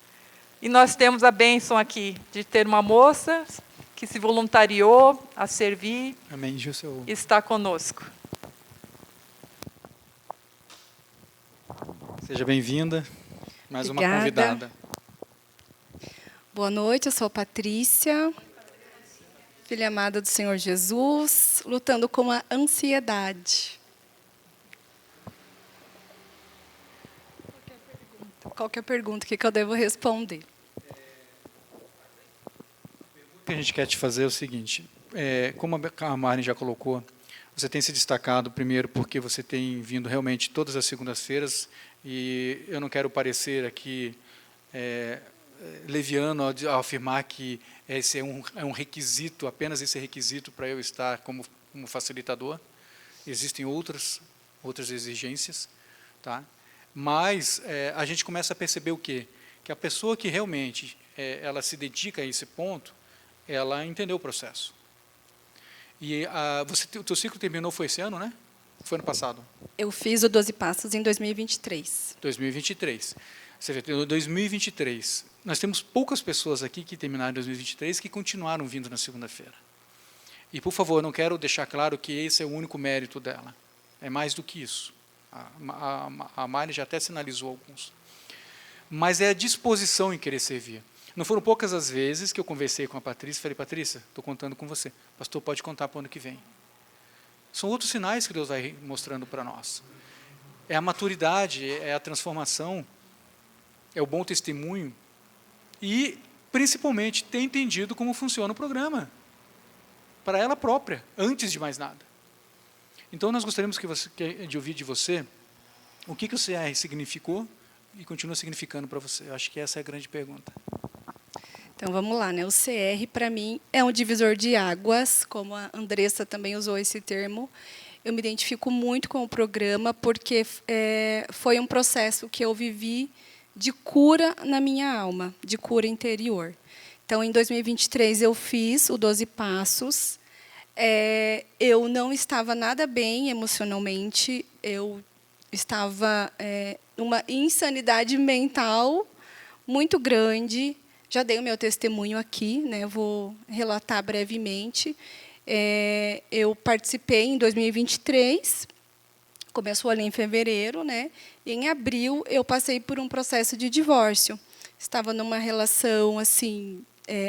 Speaker 3: E nós temos a bênção aqui de ter uma moça que se voluntariou a servir.
Speaker 1: Amém, Gilson.
Speaker 3: Está conosco.
Speaker 1: Seja bem-vinda. Mais
Speaker 5: Obrigada.
Speaker 1: uma convidada.
Speaker 5: Boa noite, eu sou Patrícia, filha amada do Senhor Jesus, lutando com a ansiedade. Qualquer pergunta, o que eu devo responder?
Speaker 1: que a gente quer te fazer é o seguinte, como a Mari já colocou, você tem se destacado, primeiro, porque você tem vindo realmente todas as segundas-feiras, e eu não quero parecer aqui leviano ao afirmar que esse é um requisito, apenas esse requisito para eu estar como facilitador. Existem outras exigências, tá? Mas a gente começa a perceber o quê? Que a pessoa que realmente ela se dedica a esse ponto, ela entendeu o processo. E o teu ciclo terminou, foi esse ano, né? Foi ano passado?
Speaker 5: Eu fiz o 12 Passos em 2023.
Speaker 1: 2023. Você vê, em 2023, nós temos poucas pessoas aqui que terminaram em 2023 que continuaram vindo na segunda-feira. E, por favor, eu não quero deixar claro que esse é o único mérito dela. É mais do que isso. A Mari já até sinalizou alguns. Mas é a disposição em querer servir. Não foram poucas as vezes que eu conversei com a Patrícia e falei, Patrícia, estou contando com você. Pastor, pode contar para o ano que vem. São outros sinais que Deus vai mostrando para nós. É a maturidade, é a transformação, é o bom testemunho e, principalmente, ter entendido como funciona o programa. Para ela própria, antes de mais nada. Então, nós gostaríamos de ouvir de você o que o CR significou e continua significando para você. Eu acho que essa é a grande pergunta.
Speaker 5: Então, vamos lá, né? O CR, para mim, é um divisor de águas, como a Andressa também usou esse termo. Eu me identifico muito com o programa, porque foi um processo que eu vivi de cura na minha alma, de cura interior. Então, em 2023, eu fiz o 12 Passos. Eu não estava nada bem emocionalmente, eu estava numa insanidade mental muito grande. Já dei o meu testemunho aqui, né? Vou relatar brevemente. Eu participei em 2023, começou ali em fevereiro, né? E em abril eu passei por um processo de divórcio. Estava numa relação assim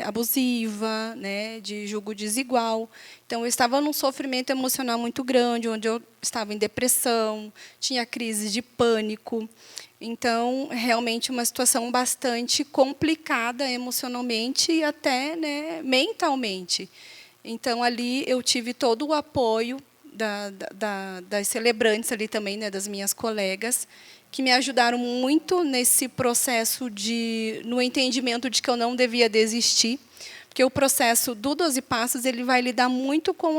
Speaker 5: abusiva, né? De julgo desigual. Então eu estava num sofrimento emocional muito grande, onde eu estava em depressão, tinha crises de pânico. Então, realmente, uma situação bastante complicada emocionalmente e até, né, mentalmente. Então, ali eu tive todo o apoio das celebrantes ali também, né, das minhas colegas, que me ajudaram muito nesse processo no entendimento de que eu não devia desistir, porque o processo do 12 Passos ele vai lidar muito com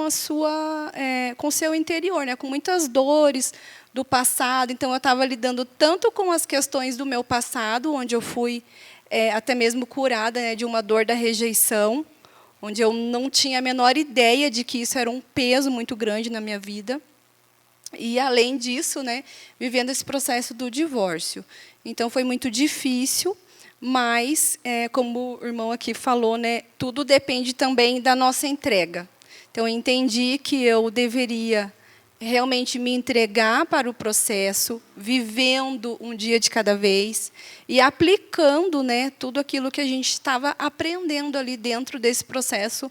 Speaker 5: com o seu interior, né, com muitas dores do passado. Então, eu estava lidando tanto com as questões do meu passado, onde eu fui até mesmo curada, né, de uma dor da rejeição, onde eu não tinha a menor ideia de que isso era um peso muito grande na minha vida. E, além disso, né, vivendo esse processo do divórcio. Então, foi muito difícil, mas, como o irmão aqui falou, né, tudo depende também da nossa entrega. Então, eu entendi que eu deveria realmente me entregar para o processo, vivendo um dia de cada vez e aplicando, né, tudo aquilo que a gente estava aprendendo ali dentro desse processo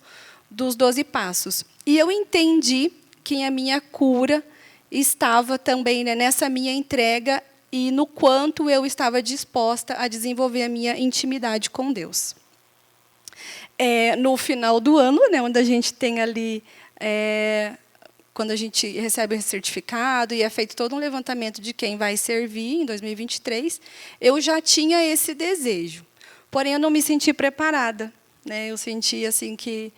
Speaker 5: dos 12 Passos. E eu entendi que a minha cura estava também, né, nessa minha entrega e no quanto eu estava disposta a desenvolver a minha intimidade com Deus. No final do ano, né, onde a gente tem ali quando a gente recebe o certificado e é feito todo um levantamento de quem vai servir em 2023, eu já tinha esse desejo. Porém, eu não me senti preparada, né? Eu senti assim que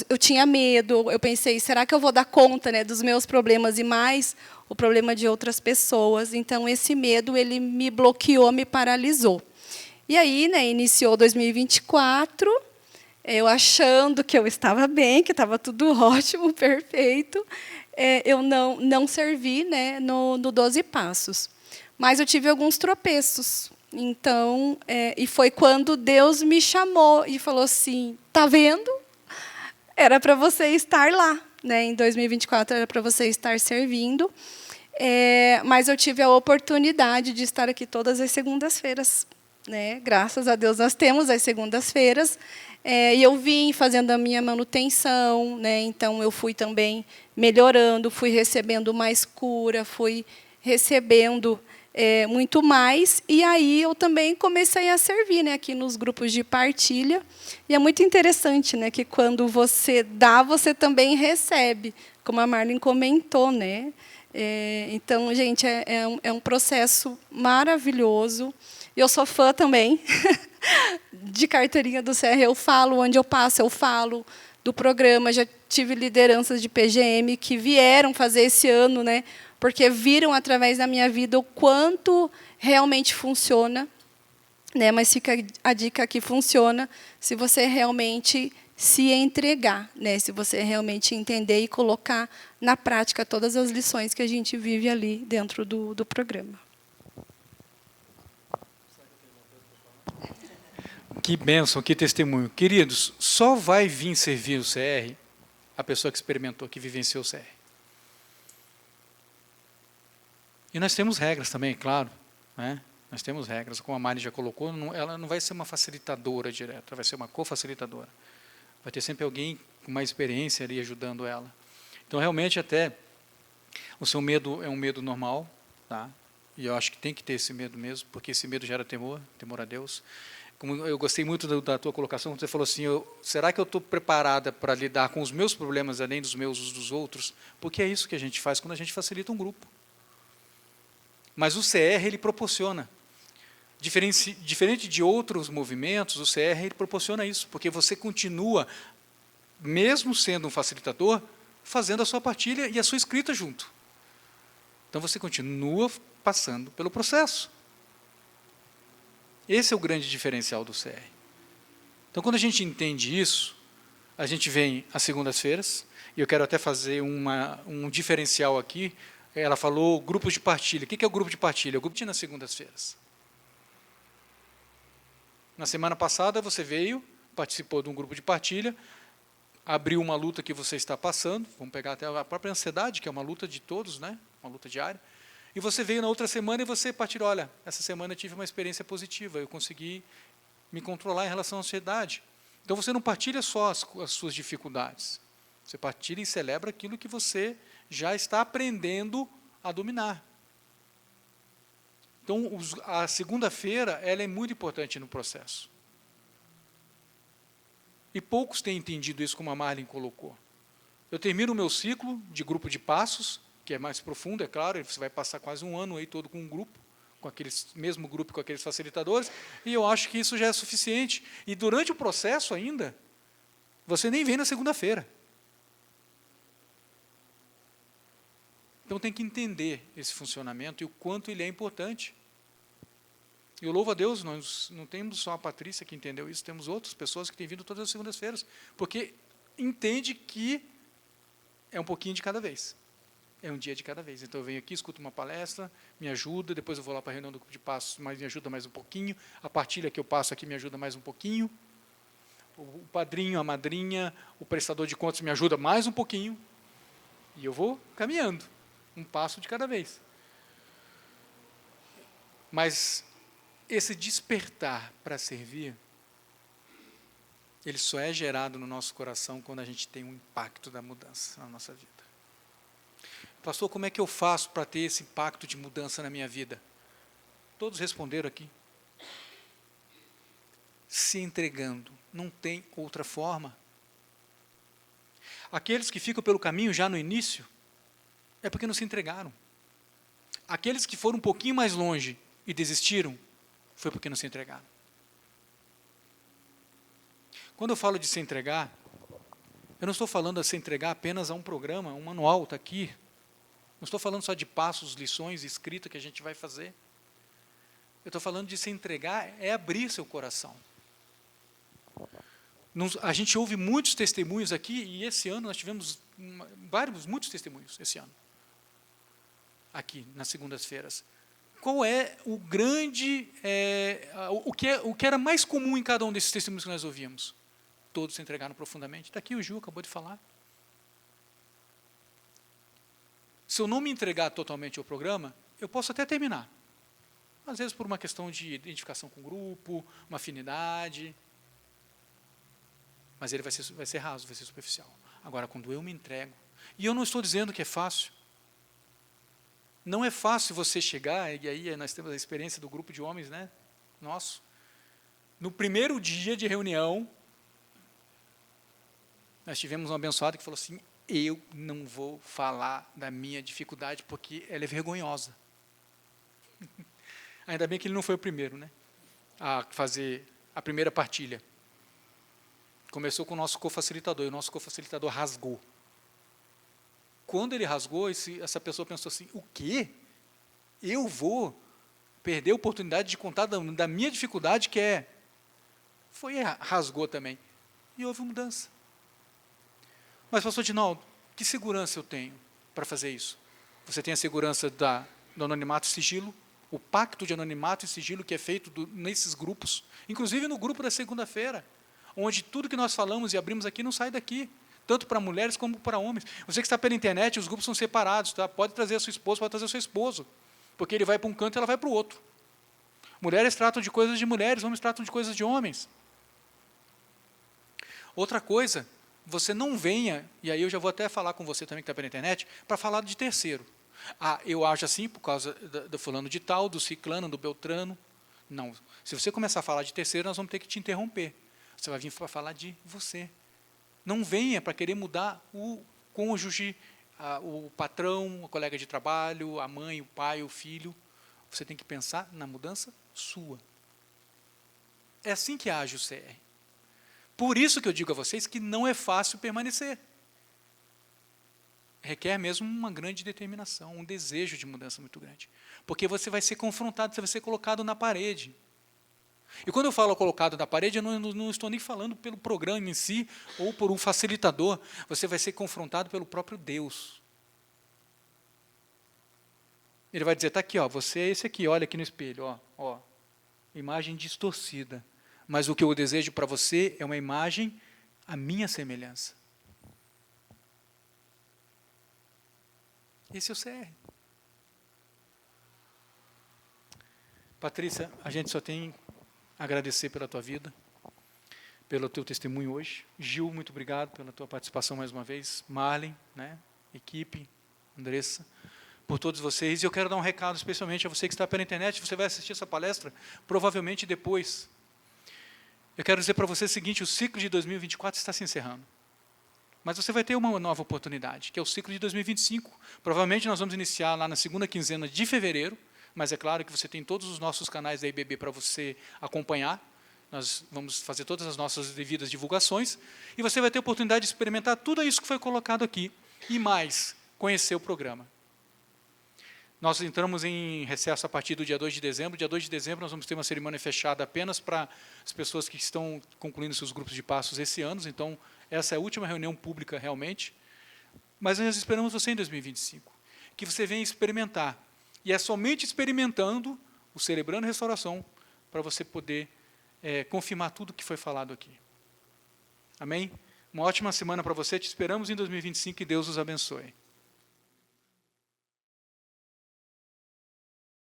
Speaker 5: eu tinha medo. Eu pensei, será que eu vou dar conta, né, dos meus problemas e mais o problema de outras pessoas? Então, esse medo ele me bloqueou, me paralisou. E aí, né, iniciou 2024. Eu achando que eu estava bem, que estava tudo ótimo, perfeito, eu não servi, né, no 12 Passos. Mas eu tive alguns tropeços. Então, e foi quando Deus me chamou e falou assim, tá vendo? Era para você estar lá, né? Em 2024 era para você estar servindo. Mas eu tive a oportunidade de estar aqui todas as segundas-feiras, né? Graças a Deus nós temos as segundas-feiras. E eu vim fazendo a minha manutenção, né? Então eu fui também melhorando, fui recebendo mais cura, fui recebendo muito mais. E aí eu também comecei a servir, né, aqui nos grupos de partilha. E é muito interessante, né, que quando você dá, você também recebe, como a Marlene comentou, né? Então, gente, é um processo maravilhoso. Eu sou fã também de carteirinha do CR. Eu falo onde eu passo, eu falo do programa. Já tive lideranças de PGM que vieram fazer esse ano, né? Porque viram através da minha vida o quanto realmente funciona, né? Mas fica a dica que funciona se você realmente se entregar, né? Se você realmente entender e colocar na prática todas as lições que a gente vive ali dentro do programa.
Speaker 1: Que bênção, que testemunho. Queridos, só vai vir servir o CR a pessoa que experimentou, que vivenciou o CR. E nós temos regras também, claro, né? Nós temos regras, como a Mari já colocou, ela não vai ser uma facilitadora direta, ela vai ser uma co-facilitadora. Vai ter sempre alguém com mais experiência ali ajudando ela. Então, realmente, até o seu medo é um medo normal, tá? E eu acho que tem que ter esse medo mesmo, porque esse medo gera temor, temor a Deus. Como eu gostei muito da tua colocação, você falou assim, será que eu estou preparada para lidar com os meus problemas, além dos meus, os dos outros? Porque é isso que a gente faz quando a gente facilita um grupo. Mas o CR, ele proporciona. Diferente de outros movimentos, o CR ele proporciona isso, porque você continua, mesmo sendo um facilitador, fazendo a sua partilha e a sua escrita junto. Então, você continua passando pelo processo. Esse é o grande diferencial do CR. Então, quando a gente entende isso, a gente vem às segundas-feiras, e eu quero até fazer um diferencial aqui. Ela falou grupos de partilha. O que é o grupo de partilha? O grupo de nas segundas-feiras. Na semana passada, você veio, participou de um grupo de partilha, abriu uma luta que você está passando, vamos pegar até a própria ansiedade, que é uma luta de todos, né? Uma luta diária, e você veio na outra semana e você partilhou, olha, essa semana eu tive uma experiência positiva, eu consegui me controlar em relação à ansiedade. Então, você não partilha só as suas dificuldades, você partilha e celebra aquilo que você já está aprendendo a dominar. Então, a segunda-feira ela é muito importante no processo. E poucos têm entendido isso, como a Marlene colocou. Eu termino o meu ciclo de grupo de passos, que é mais profundo, é claro, você vai passar quase um ano aí todo com um grupo, com aqueles mesmo grupo, com aqueles facilitadores, e eu acho que isso já é suficiente. E durante o processo ainda, você nem vem na segunda-feira. Então tem que entender esse funcionamento e o quanto ele é importante. E eu louvo a Deus, nós não temos só a Patrícia que entendeu isso, temos outras pessoas que têm vindo todas as segundas-feiras, porque entende que é um pouquinho de cada vez. É um dia de cada vez. Então eu venho aqui, escuto uma palestra, me ajuda, depois eu vou lá para a reunião do grupo de passos, mas me ajuda mais um pouquinho, a partilha que eu passo aqui me ajuda mais um pouquinho, o padrinho, a madrinha, o prestador de contas me ajuda mais um pouquinho, e eu vou caminhando, um passo de cada vez. Mas esse despertar para servir, ele só é gerado no nosso coração quando a gente tem um impacto da mudança na nossa vida. Pastor, como é que eu faço para ter esse impacto de mudança na minha vida? Todos responderam aqui. Se entregando, não tem outra forma. Aqueles que ficam pelo caminho já no início, é porque não se entregaram. Aqueles que foram um pouquinho mais longe e desistiram, foi porque não se entregaram. Quando eu falo de se entregar, eu não estou falando de se entregar apenas a um programa, um manual, está aqui. Não estou falando só de passos, lições, escrita que a gente vai fazer. Eu estou falando de se entregar, é abrir seu coração. A gente ouve muitos testemunhos aqui, e esse ano nós tivemos muitos testemunhos, esse ano, aqui, nas segundas-feiras. Qual é o grande, o que era mais comum em cada um desses testemunhos que nós ouvíamos? Todos se entregaram profundamente. Está aqui o Gil, acabou de falar. Se eu não me entregar totalmente ao programa, eu posso até terminar. Às vezes por uma questão de identificação com o grupo, uma afinidade. Mas ele vai ser raso, vai ser superficial. Agora, quando eu me entrego, e eu não estou dizendo que é fácil. Não é fácil você chegar, e aí nós temos a experiência do grupo de homens, né? Nosso. No primeiro dia de reunião, nós tivemos um abençoado que falou assim, eu não vou falar da minha dificuldade porque ela é vergonhosa. Ainda bem que ele não foi o primeiro, né? A fazer a primeira partilha. Começou com o nosso cofacilitador, e o nosso cofacilitador rasgou. Quando ele rasgou, essa pessoa pensou assim, o quê? Eu vou perder a oportunidade de contar da minha dificuldade, que é... rasgou também. E houve mudança. Mas, pastor Dinaldo, que segurança eu tenho para fazer isso? Você tem a segurança do anonimato e sigilo, o pacto de anonimato e sigilo que é feito nesses grupos, inclusive no grupo da segunda-feira, onde tudo que nós falamos e abrimos aqui não sai daqui, tanto para mulheres como para homens. Você que está pela internet, os grupos são separados, tá? Pode trazer a sua esposa, pode trazer o seu esposo, porque ele vai para um canto e ela vai para o outro. Mulheres tratam de coisas de mulheres, homens tratam de coisas de homens. Outra coisa, você não venha, e aí eu já vou até falar com você também que está pela internet, para falar de terceiro. Eu acho assim por causa do fulano de tal, do ciclano, do beltrano. Não. Se você começar a falar de terceiro, nós vamos ter que te interromper. Você vai vir para falar de você. Não venha para querer mudar o cônjuge, o patrão, o colega de trabalho, a mãe, o pai, o filho. Você tem que pensar na mudança sua. É assim que age o CR. Por isso que eu digo a vocês que não é fácil permanecer. Requer mesmo uma grande determinação, um desejo de mudança muito grande. Porque você vai ser confrontado, você vai ser colocado na parede. E quando eu falo colocado na parede, eu não estou nem falando pelo programa em si, ou por um facilitador. Você vai ser confrontado pelo próprio Deus. Ele vai dizer, está aqui, ó, você é esse aqui, olha aqui no espelho, ó, imagem distorcida. Mas o que eu desejo para você é uma imagem à minha semelhança. Esse é o CR. Patrícia, a gente só tem a agradecer pela tua vida, pelo teu testemunho hoje. Gil, muito obrigado pela tua participação mais uma vez. Marlen, né, equipe, Andressa, por todos vocês. E eu quero dar um recado especialmente a você que está pela internet. Você vai assistir essa palestra provavelmente depois. Eu quero dizer para você o seguinte, o ciclo de 2024 está se encerrando. Mas você vai ter uma nova oportunidade, que é o ciclo de 2025. Provavelmente nós vamos iniciar lá na segunda quinzena de fevereiro, mas é claro que você tem todos os nossos canais da IBB para você acompanhar. Nós vamos fazer todas as nossas devidas divulgações, e você vai ter a oportunidade de experimentar tudo isso que foi colocado aqui, e mais, conhecer o programa. Nós entramos em recesso a partir do dia 2 de dezembro. Dia 2 de dezembro nós vamos ter uma cerimônia fechada apenas para as pessoas que estão concluindo seus grupos de passos esse ano. Então, essa é a última reunião pública realmente. Mas nós esperamos você em 2025. Que você venha experimentar. E é somente experimentando o Celebrando Restauração para você poder confirmar tudo que foi falado aqui. Amém? Uma ótima semana para você. Te esperamos em 2025 e Deus os abençoe.